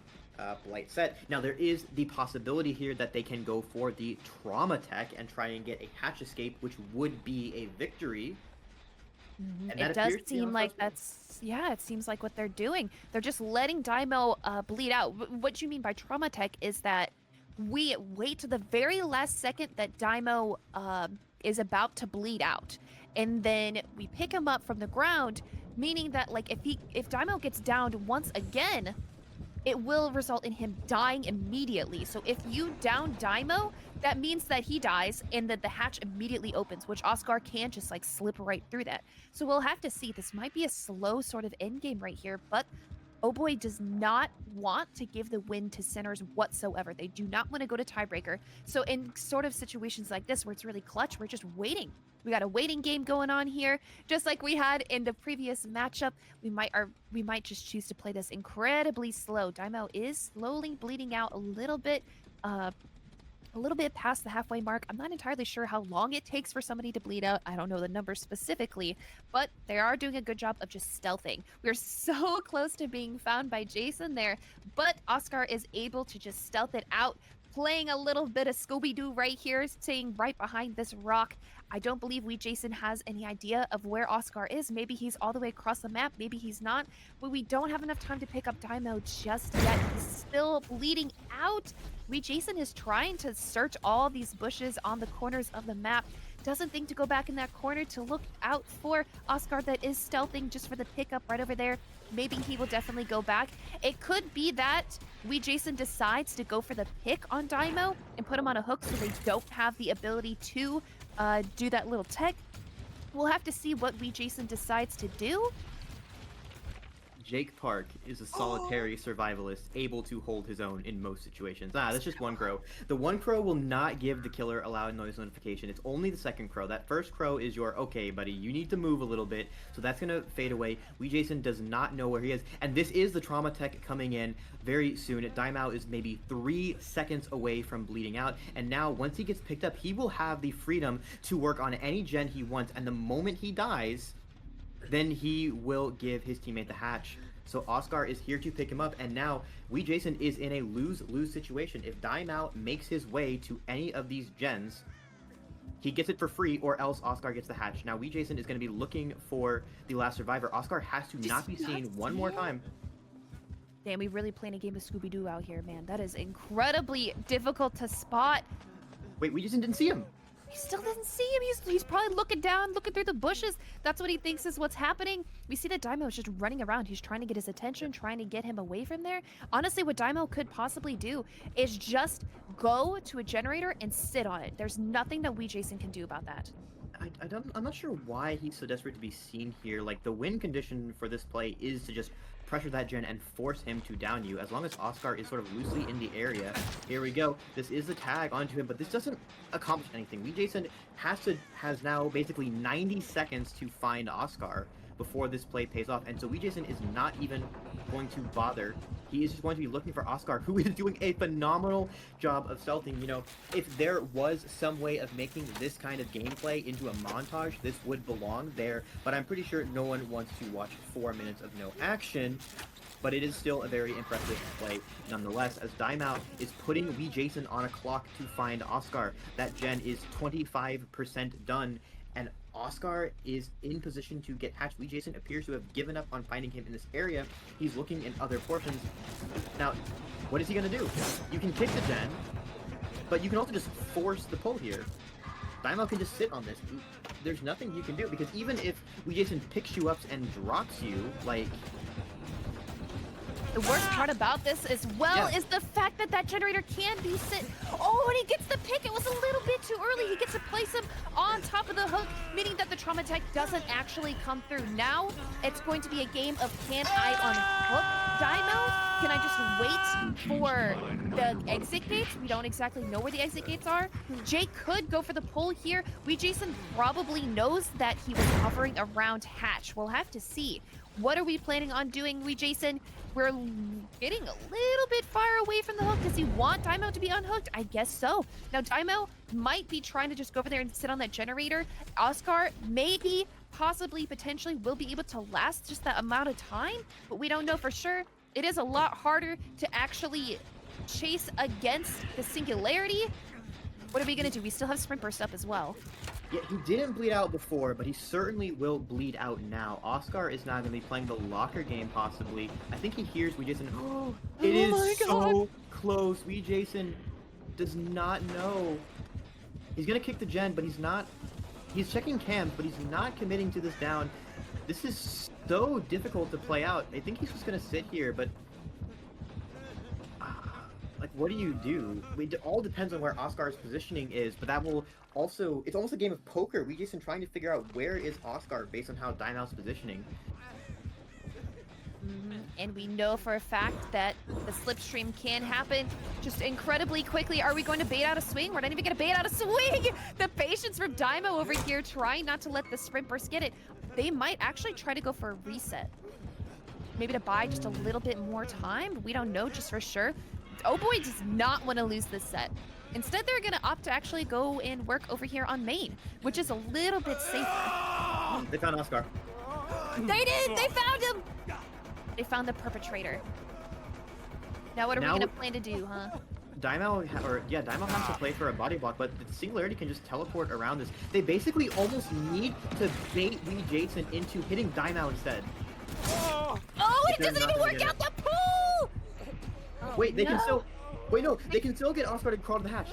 Blight set. Now, there is the possibility here that they can go for the Trauma Tech and try and get a hatch escape, which would be a victory. And it does seem like it seems like what they're doing. They're just letting Daimao bleed out. What you mean by Trauma Tech is that we wait to the very last second that Daimao is about to bleed out, and then we pick him up from the ground, meaning that like if Daimao gets downed once again, it will result in him dying immediately. So if you down Daimao, that means that he dies and that the hatch immediately opens, which Oscar can just like slip right through that. So we'll have to see. This might be a slow sort of end game right here, but Oboy does not want to give the win to Sinners whatsoever. They do not want to go to tiebreaker. So in sort of situations like this where it's really clutch, we're just waiting. We got a waiting game going on here, just like we had in the previous matchup. We might just choose to play this incredibly slow. Daimao is slowly bleeding out a little bit past the halfway mark. I'm not entirely sure how long it takes for somebody to bleed out. I don't know the numbers specifically, but they are doing a good job of just stealthing. We're so close to being found by Jason there, but Oscar is able to just stealth it out, playing a little bit of Scooby-Doo right here, staying right behind this rock. I don't believe Jason has any idea of where Oscar is. Maybe he's all the way across the map, maybe he's not, but we don't have enough time to pick up Daimao just yet. He's still bleeding out. Jason is trying to search all these bushes on the corners of the map. Doesn't think to go back in that corner to look out for Oscar that is stealthing just for the pickup right over there. Maybe he will definitely go back. It could be that Jason decides to go for the pick on Daimao and put him on a hook so they don't have the ability to do that little tech. We'll have to see what Jason decides to do. Jake Park is a solitary survivalist, able to hold his own in most situations. That's just one crow. The one crow will not give the killer a loud noise notification. It's only the second crow. That first crow is your, okay, buddy, you need to move a little bit. So that's going to fade away. Jason does not know where he is. And this is the Trauma Tech coming in very soon. Daimao is maybe 3 seconds away from bleeding out. And now, once he gets picked up, he will have the freedom to work on any gen he wants. And the moment he dies, then he will give his teammate the hatch. So Oscar is here to pick him up, and now Jason is in a lose-lose situation. If Daimao makes his way to any of these gens, he gets it for free, or else Oscar gets the hatch. Now Jason is going to be looking for the last survivor. Oscar has to not be seen one more time. Damn, we really playing a game of Scooby-Doo out here, man. That is incredibly difficult to spot. Wait, Jason didn't see him. He still doesn't see him. He's probably looking down, looking through the bushes. That's what he thinks is what's happening. We see that Daimao is just running around. He's trying to get his attention, trying to get him away from there. Honestly, what Daimao could possibly do is just go to a generator and sit on it. There's nothing that Jason can do about that. I'm not sure why he's so desperate to be seen here. Like, the win condition for this play is to just pressure that gen and force him to down you, as long as Oscar is sort of loosely in the area. Here we go. This is the tag onto him, but this doesn't accomplish anything. Jason has now basically 90 seconds to find Oscar before this play pays off, and so Jason is not even going to bother. He is just going to be looking for Oscar, who is doing a phenomenal job of stealthing. You know, if there was some way of making this kind of gameplay into a montage, this would belong there, but I'm pretty sure no one wants to watch 4 minutes of no action. But it is still a very impressive play nonetheless, as Daimao is putting Jason on a clock to find Oscar. That gen is 25% done, and Oscar is in position to get hatched. Jason appears to have given up on finding him in this area. He's looking in other portions. Now, what is he going to do? You can kick the gen, but you can also just force the pull here. Daimao can just sit on this. There's nothing you can do, because even if Jason picks you up and drops you, like... The worst part about this as well is the fact that that generator can be sit. Oh, and he gets the pick. It was a little bit too early. He gets to place him on top of the hook, meaning that the trauma tech doesn't actually come through. Now, it's going to be a game of can I unhook Daimao? Can I just wait for the exit gates? We don't exactly know where the exit gates are. Jay could go for the pull here. Jason probably knows that he was hovering around hatch. We'll have to see. What are we planning on doing, Jason? We're getting a little bit far away from the hook. Does he want Daimao to be unhooked? I guess so. Now, Daimao might be trying to just go over there and sit on that generator. Oscar maybe, possibly, potentially will be able to last just that amount of time, but we don't know for sure. It is a lot harder to actually chase against the Singularity. What are we going to do? We still have Sprint Burst up as well. Yeah, he didn't bleed out before, but he certainly will bleed out now. Oscar is now going to be playing the locker game, possibly. I think he hears Jason. Oh, it is so close. Jason does not know. He's going to kick the gen, but he's not. He's checking cams, but he's not committing to this down. This is so difficult to play out. I think he's just going to sit here, but... like, what do you do? It all depends on where Oscar's positioning is, but that will also... It's almost a game of poker. Jason trying to figure out where is Oscar based on how Daimo's positioning. And we know for a fact that the slipstream can happen just incredibly quickly. Are we going to bait out a swing? We're not even going to bait out a swing! The patience from Daimao over here trying not to let the sprint burst get it. They might actually try to go for a reset. Maybe to buy just a little bit more time. We don't know just for sure. Oboy does not want to lose this set. Instead, they're going to opt to actually go and work over here on main, which is a little bit safer. They found Oscar. They did! They found him! They found the perpetrator. Now what are we going to plan to do, huh? Daimao has to play for a body block, but the Singularity can just teleport around this. They basically almost need to bait Jason into hitting Daimao instead. Oh, it doesn't even work out the pull! Wait, they can still... Wait, no, they can still get Oscar to crawl to the hatch.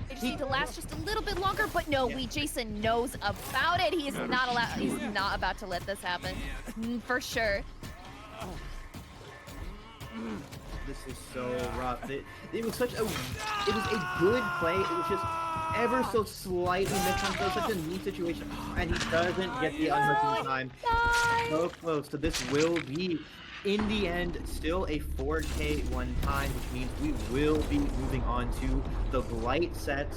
They just need to last just a little bit longer, but no, Jason knows about it. He is not allowed. He's not about to let this happen, for sure. This is so rough. It was such a... It was a good play. It was just ever so slightly missed on such a neat situation. And he doesn't get the unhooking time. So close. So this will be... In the end, still a 4K one time, which means we will be moving on to the Blight set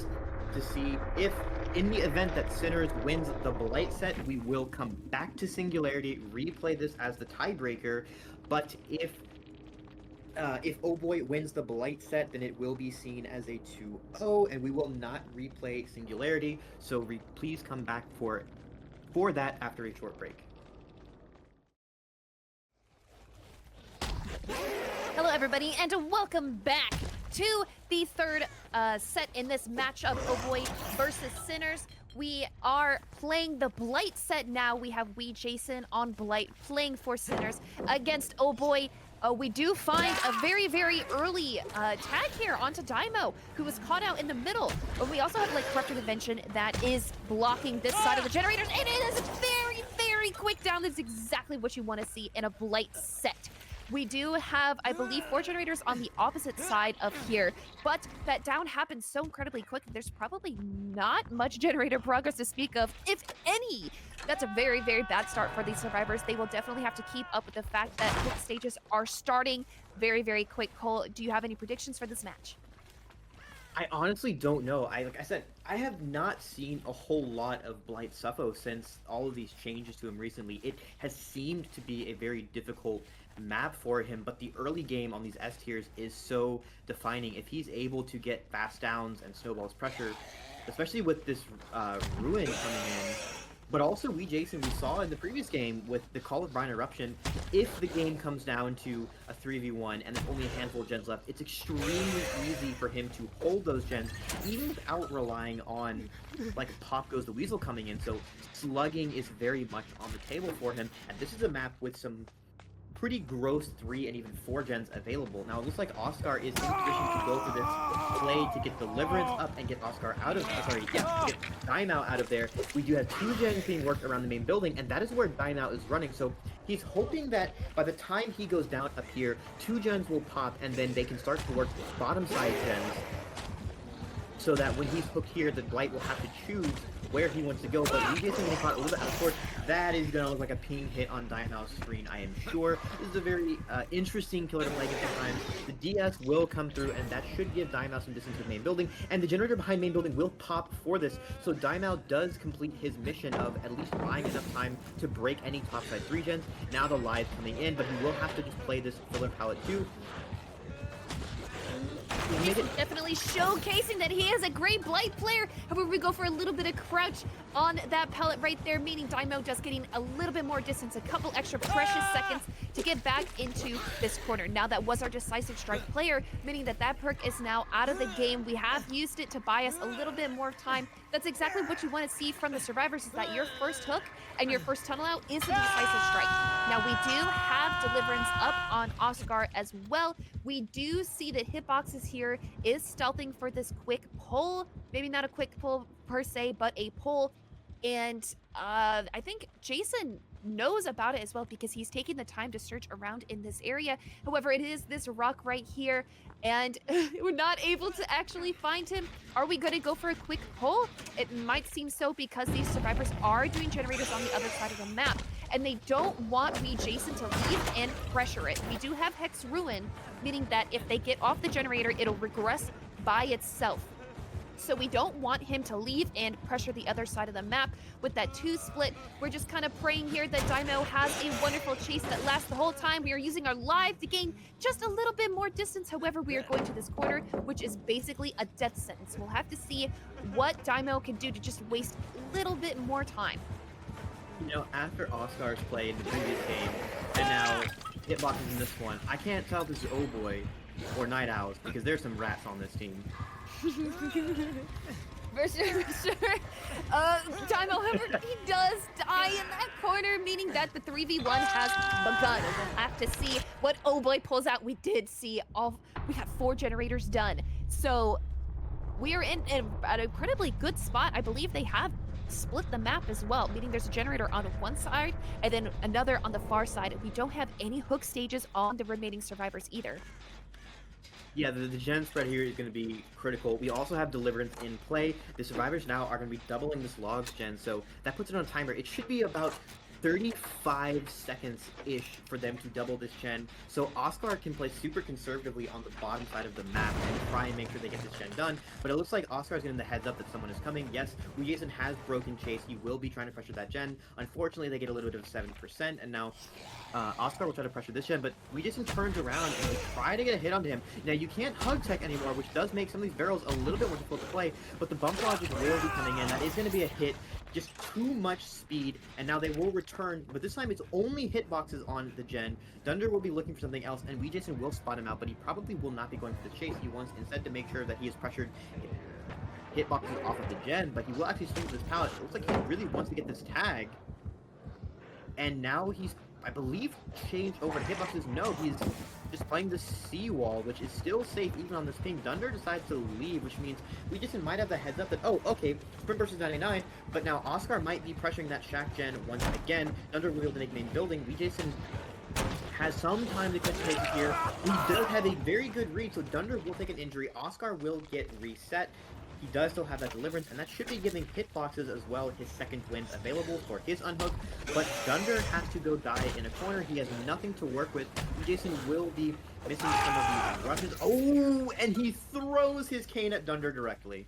to see if, in the event that Sinners wins the Blight set, we will come back to Singularity, replay this as the tiebreaker. But if Oboy wins the Blight set, then it will be seen as a 2-0, and we will not replay Singularity. So please come back for that after a short break. Hello, everybody, and welcome back to the third set in this matchup, Oboy versus Sinners. We are playing the Blight set now. We have Jason on Blight playing for Sinners against Oboy. We do find a very, very early tag here onto Daimao, who was caught out in the middle. But we also have like Corrupted Invention that is blocking this side of the generators, and it is very, very quick down. That's exactly what you want to see in a Blight set. We do have, I believe, 4 generators on the opposite side of here, but that down happens so incredibly quick, there's probably not much generator progress to speak of, if any. That's a very, very bad start for these survivors. They will definitely have to keep up with the fact that hit stages are starting very, very quick. Cole, do you have any predictions for this match? I honestly don't know. Like I said, I have not seen a whole lot of Blight Suffo since all of these changes to him recently. It has seemed to be a very difficult map for him, but the early game on these S tiers is so defining. If he's able to get fast downs and snowballs pressure, especially with this Ruin coming in, But also, Jason, we saw in the previous game with the Call of Brine Eruption, if the game comes down to a 3v1 and there's only a handful of gens left, it's extremely easy for him to hold those gens, even without relying on, like, Pop Goes the Weasel coming in. So slugging is very much on the table for him, and this is a map with some pretty gross 3 and even 4 gens available. Now, it looks like Oscar is in position to go for this play to get Deliverance up and get Oscar out of, get Dynamo out of there. We do have 2 gens being worked around the main building, and that is where Dynamo is running. So he's hoping that by the time he goes down up here, 2 gens will pop, and then they can start to work bottom side gens, so that when he's hooked here, the Blight will have to choose where he wants to go. But we get something caught a little bit out of court. That is going to look like a ping hit on Dynamo's screen, I am sure. This is a very interesting killer to play against at times. The DS will come through, and that should give Dynamo some distance to the main building. And the generator behind main building will pop for this. So Dynamo does complete his mission of at least buying enough time to break any topside 3 gens. Now the live coming in, but he will have to just play this filler palette too. He's definitely showcasing that he is a great Blight player. However, we go for a little bit of crouch on that pellet right there, meaning Dynamo just getting a little bit more distance, a couple extra precious seconds to get back into this corner. Now that was our decisive strike player, meaning that that perk is now out of the game. We have used it to buy us a little bit more time. That's exactly what you want to see from the survivors, is that your first hook and your first tunnel out is a decisive strike. Now we do have Deliverance up on Oscar as well. We do see that Hitboxes here is stealthing for this quick pull. Maybe not a quick pull per se, but a pull. And I think Jason knows about it as well, because he's taking the time to search around in this area. However, it is this rock right here, and we're not able to actually find him. Are we going to go for a quick pull? It might seem so, because these survivors are doing generators on the other side of the map, and they don't want Jason to leave and pressure it. We do have Hex Ruin, meaning that if they get off the generator, it'll regress by itself. So we don't want him to leave and pressure the other side of the map with that 2 split. We're just kind of praying here that Dynamo has a wonderful chase that lasts the whole time. We are using our live to gain just a little bit more distance. However, we are going to this corner, which is basically a death sentence. We'll have to see what Dynamo can do to just waste a little bit more time. You know, after Oscar's play in the previous game, and now Hitboxes in this one, I can't tell if this is Oboy or Night Owls, because there's some rats on this team. For sure. Dynamo, however, he does die in that corner, meaning that the 3v1 has begun. We'll have to see what Oboy pulls out. We did see we got 4 generators done. So we are in an incredibly good spot. I believe they have split the map as well, meaning there's a generator on one side and then another on the far side. We don't have any hook stages on the remaining survivors either. Yeah, the gen spread here is going to be critical. We also have Deliverance in play. The survivors now are going to be doubling this logs gen, so that puts it on a timer. It should be about 35 seconds-ish for them to double this gen, so Oscar can play super conservatively on the bottom side of the map and try and make sure they get this gen done. But it looks like Oscar's getting the heads up that someone is coming. Yes, Jason has broken chase. He will be trying to pressure that gen. Unfortunately, they get a little bit of 7%, and now Oscar will try to pressure this gen, but Jason turns around and we try to get a hit onto him. Now, you can't hug tech anymore, which does make some of these barrels a little bit more difficult to play, but the bump logic will be coming in. That is going to be a hit. Just too much speed, and now they will return, but this time it's only hitboxes on the gen. Dunder will be looking for something else, and Jason will spot him out, but he probably will not be going for the chase. He wants instead to make sure that he is pressured hitboxes off of the gen, but he will actually swing this pallet. It looks like he really wants to get this tag, and now he's, I believe, changed over to hitboxes. No, he's just playing the seawall, which is still safe even on this ping. Dunder decides to leave, which means Jason might have the heads up that, oh, okay, sprint versus 99, but now Oscar might be pressuring that Shack gen once again. Dunder will be able to make main building. Jason has some time to catch paces here. He does have a very good read, so Dunder will take an injury. Oscar will get reset. He does still have that Deliverance, and that should be giving hitboxes as well his second win available for his unhook. But Dunder has to go die in a corner. He has nothing to work with. Jason will be missing some of these rushes. Oh, and he throws his cane at Dunder directly.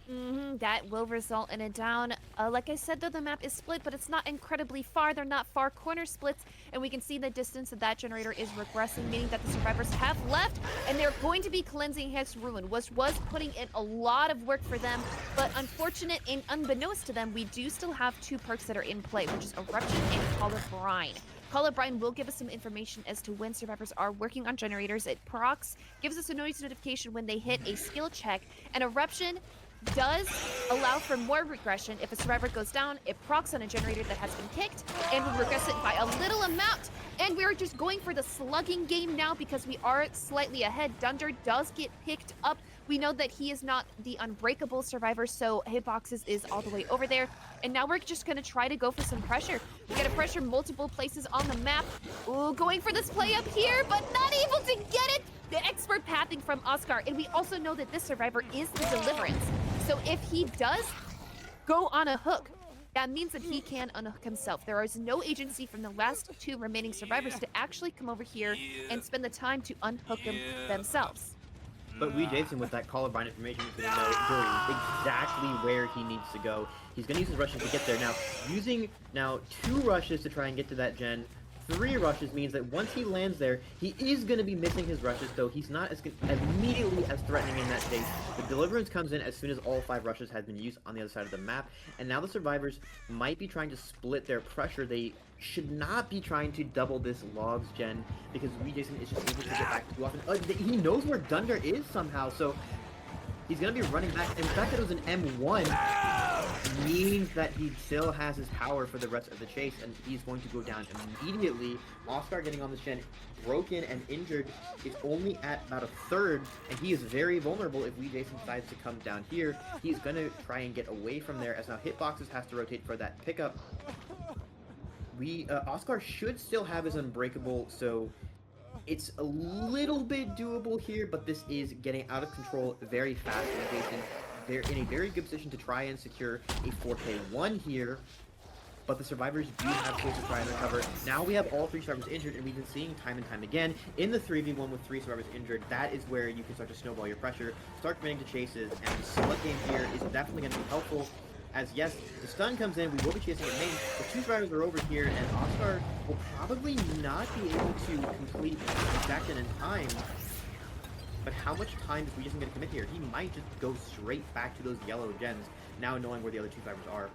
That will result in a down. Like I said, though, the map is split, but it's not incredibly far. They're not far corner splits, and we can see the distance of that generator is regressing, meaning that the survivors have left, and they're going to be cleansing Hex Ruin, which was putting in a lot of work for them, but unfortunate and unbeknownst to them, we do still have 2 perks that are in play, which is Eruption and Call of Brine. Call of Brine will give us some information as to when survivors are working on generators. It procs, gives us a noise notification when they hit a skill check, and Eruption does allow for more regression. If a survivor goes down, it procs on a generator that has been kicked and will regress it by a little amount. And we're just going for the slugging game now because we are slightly ahead. Dunder does get picked up. We know that he is not the unbreakable survivor, so Hitboxes is all the way over there. And now we're just going to try to go for some pressure. We got to pressure multiple places on the map. Ooh, going for this play up here, but not able to get it. The expert pathing from Oscar. And we also know that this survivor is the Deliverance. So if he does go on a hook, that means that he can unhook himself. There is no agency from the last 2 remaining survivors to actually come over here and spend the time to unhook him themselves. But Jason, with that Call of Brine information, is going to know exactly where he needs to go. He's going to use his rushes to get there. Now, using 2 rushes to try and get to that gen, 3 rushes means that once he lands there, he is going to be missing his rushes, though he's not as immediately as threatening in that case. The Deliverance comes in as soon as all 5 rushes have been used on the other side of the map, and now the survivors might be trying to split their pressure. They should not be trying to double this logs gen, because Jason is just able to get back too often. He knows where Dunder is somehow, so he's going to be running back. And the fact that it was an M1 means that he still has his power for the rest of the chase, and he's going to go down immediately. Oscar getting on this gen, broken and injured, is only at about a third, and he is very vulnerable if Jason decides to come down here. He's going to try and get away from there, as now Hitboxes has to rotate for that pickup. Oscar should still have his Unbreakable, so it's a little bit doable here, but this is getting out of control very fast. Jason, they're in a very good position to try and secure a 4K1 here, but the survivors do have ways to try and recover. Now we have all 3 survivors injured, and we've been seeing time and time again in the 3v1 with 3 survivors injured, that is where you can start to snowball your pressure, start committing to chases, and the slug game here is definitely going to be helpful. As yes, the stun comes in, we will be chasing at main. The 2 survivors are over here, and Oscar will probably not be able to complete the exact in time. But how much time is Jason going to commit here? He might just go straight back to those yellow gens, now knowing where the other 2 survivors are.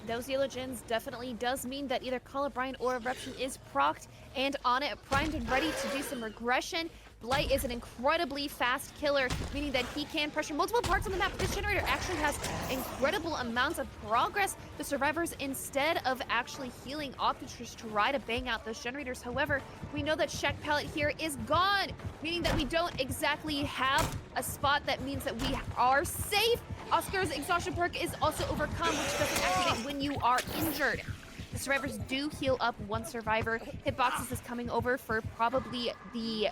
Those yellow gens definitely does mean that either Call of Brine or Eruption is procced and on it, primed and ready to do some regression. Blight is an incredibly fast killer, meaning that he can pressure multiple parts on the map. This generator actually has incredible amounts of progress. The survivors, instead of actually healing, opt to just try to bang out those generators. However, we know that Shack Pallet here is gone, meaning that we don't exactly have a spot that means that we are safe. Oscar's exhaustion perk is also overcome, which doesn't activate when you are injured. The survivors do heal up 1 survivor. Hitboxes is coming over for probably the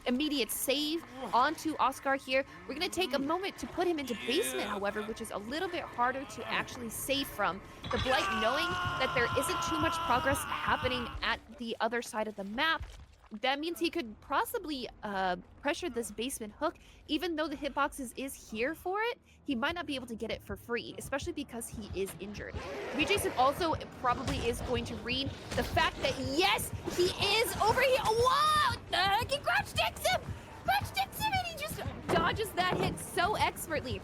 immediate save onto Oscar here. We're going to take a moment to put him into basement, however, which is a little bit harder to actually save from. The Blight, knowing that there isn't too much progress happening at the other side of the map, that means he could possibly pressure this basement hook. Even though the Hitboxes is here for it, he might not be able to get it for free, especially because he is injured. Jason also probably is going to read the fact that, yes, he is over here. Wow! He crouch sticks him! Crouch sticks him, and he just dodges that hit so expertly.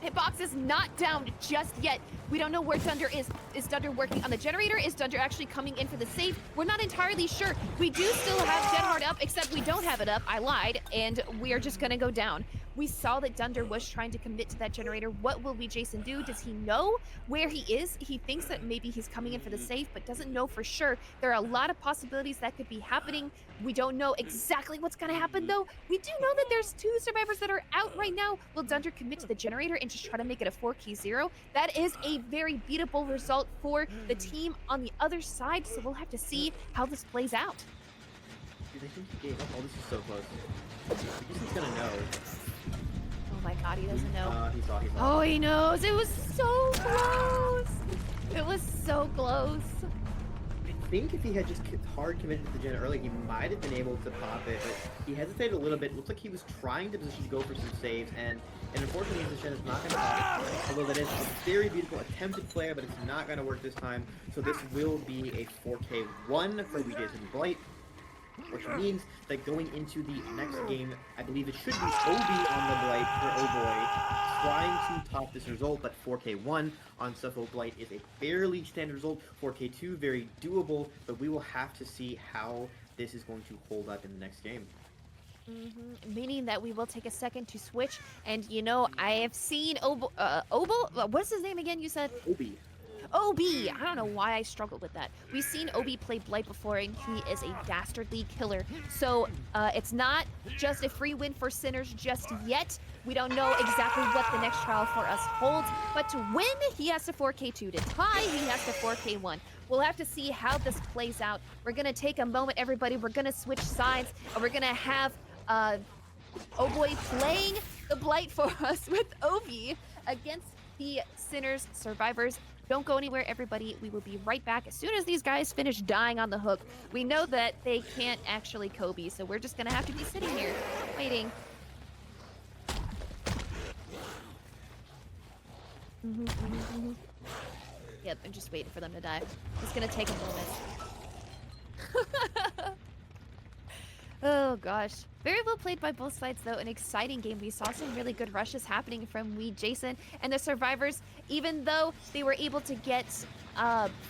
Hitbox is not down just yet. We don't know where Dunder is. Is Dunder working on the generator? Is Dunder actually coming in for the save? We're not entirely sure. We do still have Gen Hard up, except we don't have it up. I lied, and we are just gonna go down. We saw that Dunder was trying to commit to that generator. What will Jason do? Does he know where he is? He thinks that maybe he's coming in for the save, but doesn't know for sure. There are a lot of possibilities that could be happening. We don't know exactly what's gonna happen, though. We do know that there's 2 survivors that are out right now. Will Dunder commit to the generator and just try to make it a 4K0? That is a very beatable result for the team on the other side, so we'll have to see how this plays out. Dude, I think he gave up. Oh, this is so close. Jason's gonna know. Oh my god, he doesn't know. He saw. Oh, he knows. It was so close. It was so close. think if he had just hard committed to the gen early, he might have been able to pop it, but he hesitated a little bit. Looks like he was trying to position to go for some saves, and unfortunately the gen is not going to pop it. Although that is a very beautiful attempted flare, but it's not going to work this time. So this will be a 4K1 for OBY Blight, which means that going into the next game, I believe it should be OB on the Blight for Oboy, trying to top this result, but 4K1 on Suffo Blight is a fairly standard result. 4K2, very doable, but we will have to see how this is going to hold up in the next game. Meaning that we will take a second to switch, and you know, I have seen what's his name again, you said? Obi. OB! I don't know why I struggled with that. We've seen OB play Blight before, and he is a dastardly killer. So it's not just a free win for Sinners just yet. We don't know exactly what the next trial for us holds, but to win, he has to 4K2. To tie, he has to 4K1. We'll have to see how this plays out. We're gonna take a moment, everybody. We're gonna switch sides, and we're gonna have Oboy playing the Blight for us with OB against the Sinners survivors. Don't go anywhere, everybody. We will be right back as soon as these guys finish dying on the hook. We know that they can't actually Kobe, so we're just gonna have to be sitting here waiting. Yep, I'm just waiting for them to die. It's gonna take a moment. Oh gosh. Very well played by both sides though, an exciting game. We saw some really good rushes happening from Jason and the survivors, even though they were able to get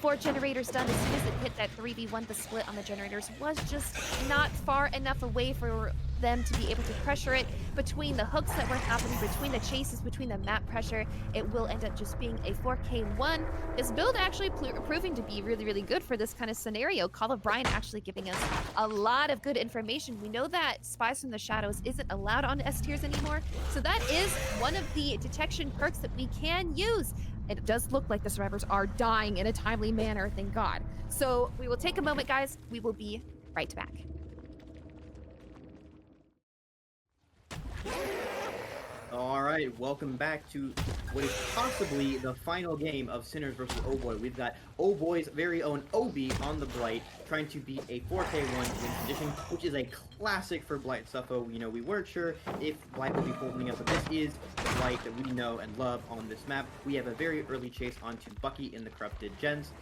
4 generators done as soon as it hit that 3v1. The split on the generators was just not far enough away for them to be able to pressure it. Between the hooks that were happening, between the chases, between the map pressure, it will end up just being a 4K1. This build actually proving to be really, really good for this kind of scenario. Call of Brian actually giving us a lot of good information. We know that Spies from the Shadows isn't allowed on S tiers anymore, so that is one of the detection perks that we can use. It does look like the survivors are dying in a timely manner, thank God. So we will take a moment, guys. We will be right back. All right, welcome back to what is possibly the final game of Sinners versus Oboy. We've got Oboy's very own Obi on the Blight, trying to beat a 4K1 win condition, which is a classic for Blight Suffo. You know, we weren't sure if Blight would be holding up, but this is the Blight that we know and love on this map. We have a very early chase onto Bucky in the Corrupted Gens,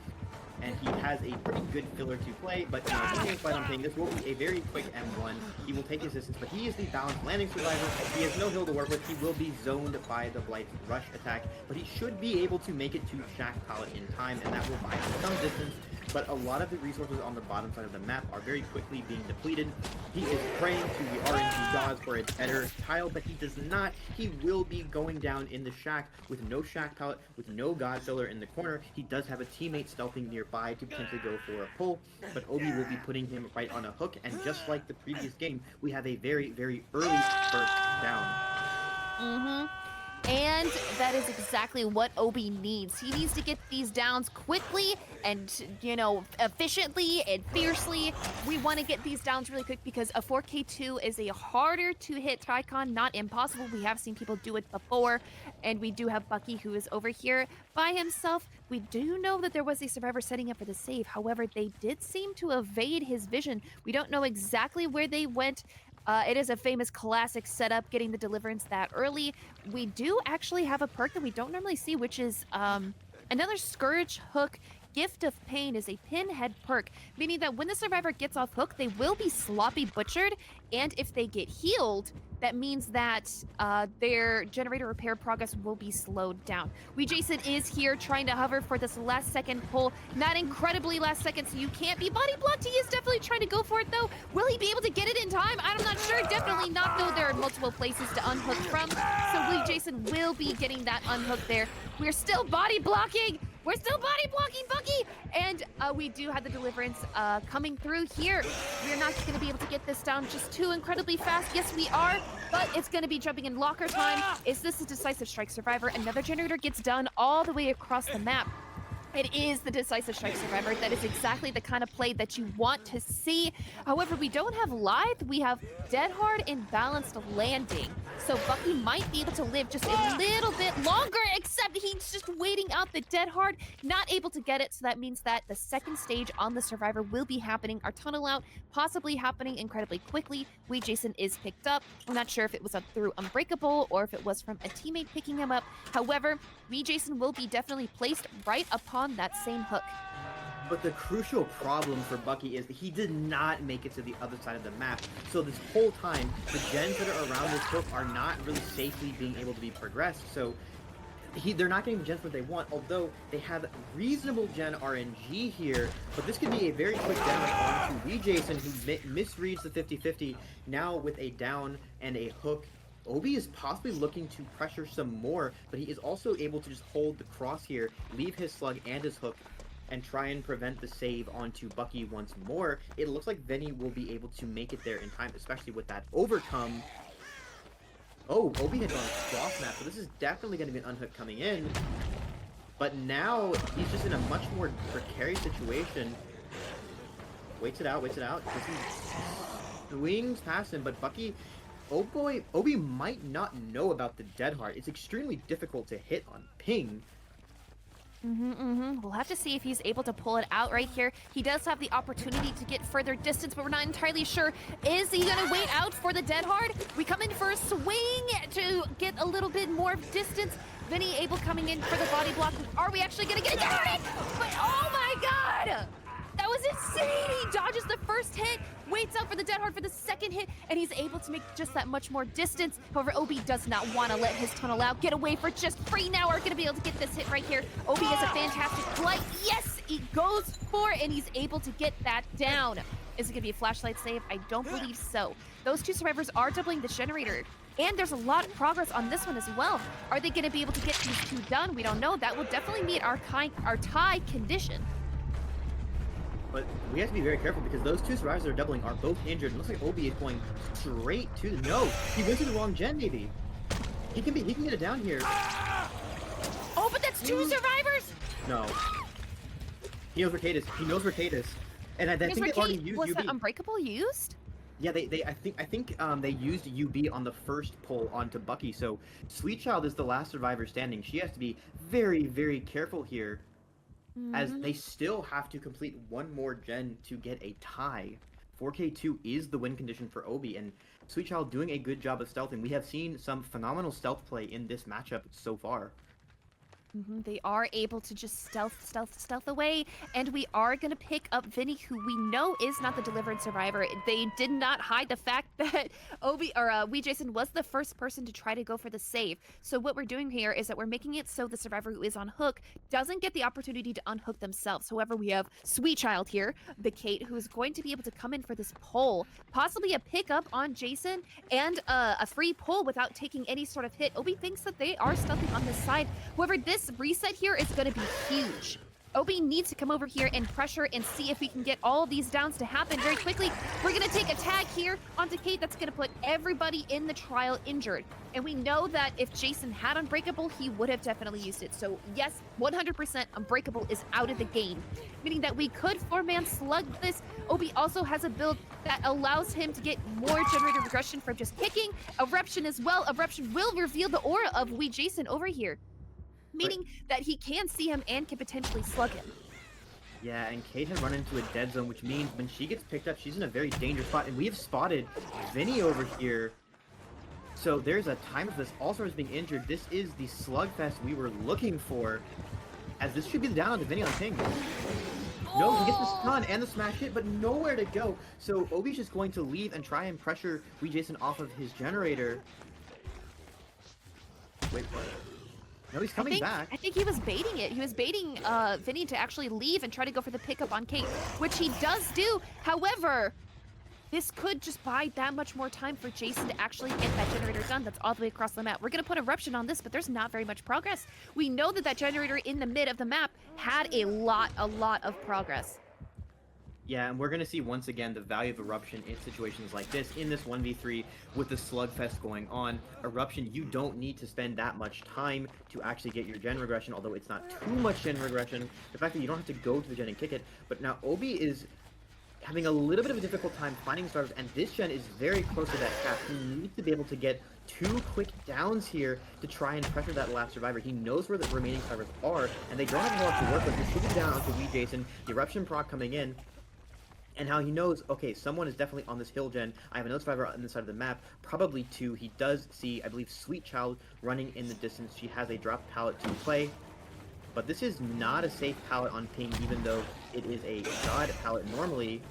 and he has a pretty good filler to play, but you know, he can't fight on ping. This will be a very quick M1. He will take assistance, but he is the balanced landing survivor. He has no heal to work with. He will be zoned by the Blight's rush attack, but he should be able to make it to Shack Pallet in time, and that will buy him some distance. But a lot of the resources on the bottom side of the map are very quickly being depleted. He is praying to the RNG gods for a better tile, but he does not. He will be going down in the shack with no shack pallet, with no god filler in the corner. He does have a teammate stealthing nearby to potentially go for a pull, but Obi will be putting him right on a hook, and just like the previous game, we have a very, very early first down. And that is exactly what Obi needs. He needs to get these downs quickly and, you know, efficiently and fiercely. We want to get these downs really quick because a 4K2 is a harder to hit Tycon, not impossible. We have seen people do it before, and we do have Bucky who is over here by himself. We do know that there was a survivor setting up for the save. However, they did seem to evade his vision. We don't know exactly where they went. It is a famous classic setup, getting the deliverance that early. We do actually have a perk that we don't normally see, which is another Scourge Hook. Gift of Pain is a pinhead perk, meaning that when the survivor gets off hook, they will be sloppy butchered, and if they get healed, that means that their generator repair progress will be slowed down. Jason is here trying to hover for this last second pull, not incredibly last second, so you can't be body blocked. He is definitely trying to go for it though. Will he be able to get it in time? I'm not sure. Definitely not though. There are multiple places to unhook from, so Jason will be getting that unhook there. We're still body blocking. We're still body blocking Bucky, and we do have the deliverance coming through here. We're not going to be able to get this down just too incredibly fast. Yes, we are, but it's going to be jumping in locker time. Is this a decisive strike survivor? Another generator gets done all the way across the map. It is the decisive strike survivor. That is exactly the kind of play that you want to see. However, we don't have Lithe. We have Dead Hard and Balanced Landing. So Bucky might be able to live just a little bit longer, except he's just waiting out the dead hard, not able to get it. So that means that the second stage on the Survivor will be happening. Our tunnel out possibly happening incredibly quickly. Jason is picked up. I'm not sure if it was up through Unbreakable or if it was from a teammate picking him up. However, Jason will be definitely placed right upon that same hook. But the crucial problem for Bucky is that he did not make it to the other side of the map. So this whole time, the gens that are around this hook are not really safely being able to be progressed. So they're not getting the gens where they want, although they have reasonable gen RNG here. But this could be a very quick gen onto Jason, who misreads the 50-50. Now with a down and a hook, Obi is possibly looking to pressure some more, but he is also able to just hold the cross here, leave his slug and his hook, and try and prevent the save onto Bucky once more. It looks like Vinny will be able to make it there in time, especially with that overcome. Oh, Obi had gone cross map, so this is definitely going to be an unhook coming in. But now he's just in a much more precarious situation. Waits it out. Swings past him, but Bucky, Obi might not know about the dead heart. It's extremely difficult to hit on ping. We'll have to see if he's able to pull it out right here. He does have the opportunity to get further distance, but we're not entirely sure. Is he gonna wait out for the dead hard? We come in for a swing to get a little bit more distance. Vinny able coming in for the body block. Are we actually gonna get it? But oh my god! That was insane! He dodges the first hit, waits out for the dead hard for the second hit, and he's able to make just that much more distance. However, Obi does not want to let his tunnel out. Get away for just free now. Are going to be able to get this hit right here. Obi has a fantastic blight. Yes, he goes for it, and he's able to get that down. Is it going to be a flashlight save? I don't believe so. Those two survivors are doubling the generator. And there's a lot of progress on this one as well. Are they going to be able to get these two done? We don't know. That will definitely meet our tie condition. But we have to be very careful because those two survivors that are doubling are both injured. It looks like Obi is going straight to the... No! He went to the wrong gen, maybe. He can get it down here. Oh, but that's two survivors? No. He knows where Kate is. And I think they already used was UB. that Unbreakable used? Yeah, I think they used UB on the first pull onto Bucky. So Sweet Child is the last survivor standing. She has to be very, very careful here, as they still have to complete one more gen to get a tie. 4K2 is the win condition for Obi, and Sweet Child doing a good job of stealthing. We have seen some phenomenal stealth play in this matchup so far. They are able to just stealth away, and we are going to pick up Vinny, who we know is not the delivered survivor. They did not hide the fact that Jason was the first person to try to go for the save. So what we're doing here is that we're making it so the survivor who is on hook doesn't get the opportunity to unhook themselves. However, we have Sweet Child here, the Kate, who is going to be able to come in for this pull, possibly a pickup on Jason, and a free pull without taking any sort of hit. Obi thinks that they are stealthing on this side. However, this reset here is going to be huge. Obi needs to come over here and pressure and see if we can get all of these downs to happen very quickly. We're going to take a tag here onto Kate. That's going to put everybody in the trial injured. And we know that if Jason had Unbreakable, he would have definitely used it. So yes, 100% Unbreakable is out of the game, meaning that we could 4-man slug this. Obi also has a build that allows him to get more generator regression from just kicking. Eruption as well. Eruption will reveal the aura of Jason over here, meaning that he can see him and can potentially slug him. Yeah, and Kate had run into a dead zone, which means when she gets picked up, she's in a very dangerous spot. And we have spotted Vinny over here. So there's a time of this. Also is being injured. This is the slugfest we were looking for, as this should be the down on the Vinny on ping. No, he gets the stun and the smash hit, but nowhere to go. So Obi's just going to leave and try and pressure Jason off of his generator. Wait, what? No, he's coming back. I think he was baiting it. He was baiting Vinny to actually leave and try to go for the pickup on Kate, which he does do. However, this could just buy that much more time for Jason to actually get that generator done. That's all the way across the map. We're going to put Eruption on this, but there's not very much progress. We know that generator in the mid of the map had a lot of progress. Yeah, and we're going to see once again the value of Eruption in situations like this. In this 1v3 with the slugfest going on, Eruption, you don't need to spend that much time to actually get your gen regression, although it's not too much gen regression. The fact that you don't have to go to the gen and kick it. But now Obi having a little bit of a difficult time finding survivors, and this gen is very close to that cap. He needs to be able to get 2 quick downs here to try and pressure that last survivor. He knows where the remaining survivors are, and they don't have a lot to work with. He's shooting down onto OBY Jason, the eruption proc coming in, and how he knows, okay, someone is definitely on this hill gen. I have another survivor on this side of the map, probably 2. He does see, I believe, Sweet Child running in the distance. She has a drop pallet to play. But this is not a safe pallet on ping, even though it is a god pallet normally.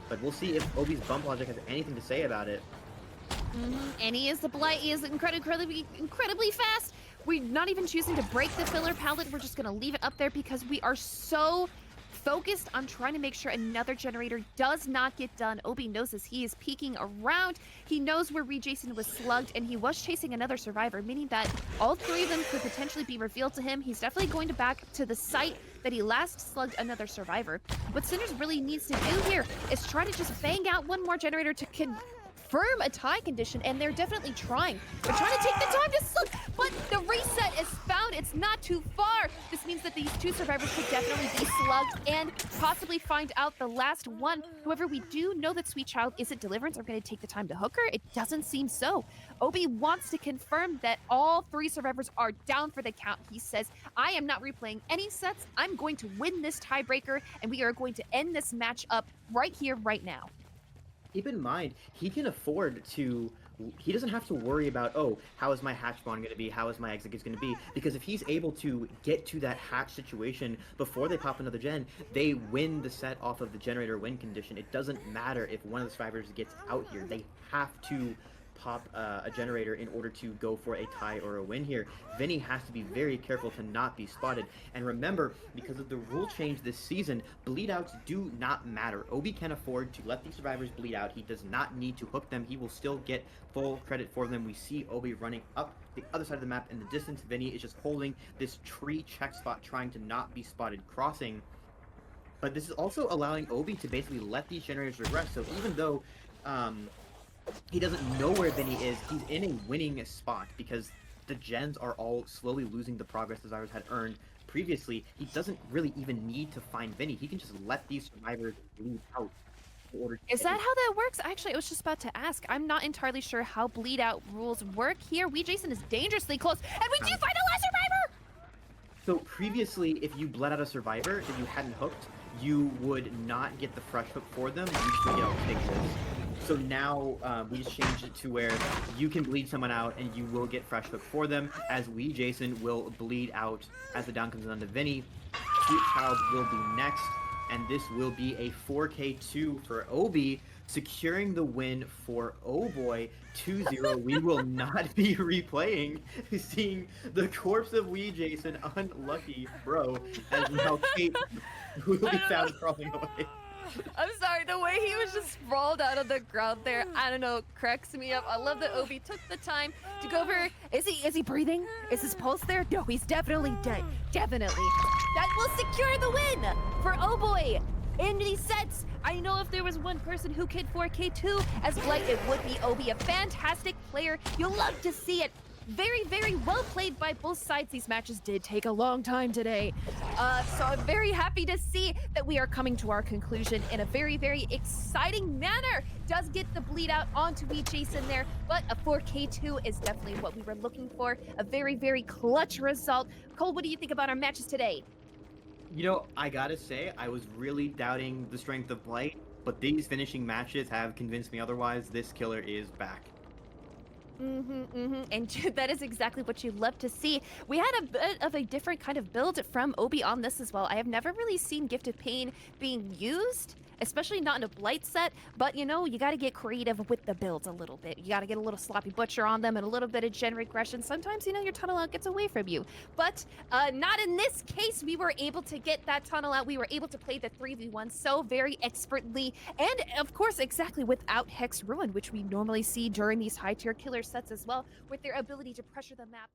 But we'll see if Obi's bump logic has anything to say about it. And he is the Blight. He is incredibly fast. We're not even choosing to break the filler pallet. We're just going to leave it up there because we are so focused on trying to make sure another generator does not get done. Obi knows this. He is peeking around. He knows where Jason was slugged, and he was chasing another survivor, meaning that all 3 of them could potentially be revealed to him. He's definitely going to back to the site that he last slugged another survivor. What Sinners really needs to do here is try to just bang out one more generator to confirm a tie condition, and they're definitely trying. They're trying to take the time to slug, but the reset is found. It's not too far. This means that these 2 survivors could definitely be slugged and possibly find out the last one. However, we do know that Sweet Child isn't Deliverance. Are going to take the time to hook her? It doesn't seem so. Obi wants to confirm that all 3 survivors are down for the count. He says, I am not replaying any sets. I'm going to win this tiebreaker, and we are going to end this match up right here, right now. Keep in mind, he can afford to... He doesn't have to worry about, oh, how is my hatch spawn going to be? How is my exit going to be? Because if he's able to get to that hatch situation before they pop another gen, they win the set off of the generator win condition. It doesn't matter if one of the survivors gets out here. They have to pop a generator in order to go for a tie or a win here. Vinny has to be very careful to not be spotted. And remember, because of the rule change this season, bleed outs do not matter. Obi can afford to let these survivors bleed out. He does not need to hook them. He will still get full credit for them. We see Obi running up the other side of the map in the distance. Vinny is just holding this tree check spot, trying to not be spotted crossing. But this is also allowing Obi to basically let these generators regress. So even though he doesn't know where Vinny is, he's in a winning spot because the gens are all slowly losing the progress the survivors had earned previously. He doesn't really even need to find Vinny. He can just let these survivors bleed out. Is that how that works? Actually, I was just about to ask. I'm not entirely sure how bleed out rules work here. Jason is dangerously close, and we do find the last survivor! So previously, if you bled out a survivor that you hadn't hooked, you would not get the fresh hook for them. You just would get out fixes. So now we just changed it to where you can bleed someone out and you will get fresh hook for them, as Jason will bleed out as the down comes in onto Vinny. Sweet Child will be next, and this will be a 4K2 for Obi, securing the win for Oboy 2-0. We will not be replaying seeing the corpse of Jason, unlucky bro, as now Kate will be found crawling away. I'm sorry, the way he was just sprawled out on the ground there, I don't know, cracks me up. I love that Obi took the time to go over. Is he breathing? Is his pulse there? No, he's definitely dead. Definitely. That will secure the win for Oboy. In these sets, I know if there was one person who could 4K2 as Blight, it would be Obi, a fantastic player. You'll love to see it. Very, very well played by both sides. These matches did take a long time today. So I'm very happy to see that we are coming to our conclusion in a very, very exciting manner. Does get the bleed out onto Jason there, but a 4K2 is definitely what we were looking for. A very, very clutch result. Cole, what do you think about our matches today? You know, I gotta say, I was really doubting the strength of Blight, but these finishing matches have convinced me otherwise. This killer is back. And that is exactly what you love to see. We had a bit of a different kind of build from Obi on this as well. I have never really seen Gift of Pain being used, especially not in a Blight set, but you know, you got to get creative with the builds a little bit. You got to get a little Sloppy Butcher on them and a little bit of Gen Regression. Sometimes, you know, your tunnel out gets away from you, but not in this case. We were able to get that tunnel out. We were able to play the 3v1 so very expertly, and of course, exactly without Hex Ruin, which we normally see during these high tier killer sets as well, with their ability to pressure the map.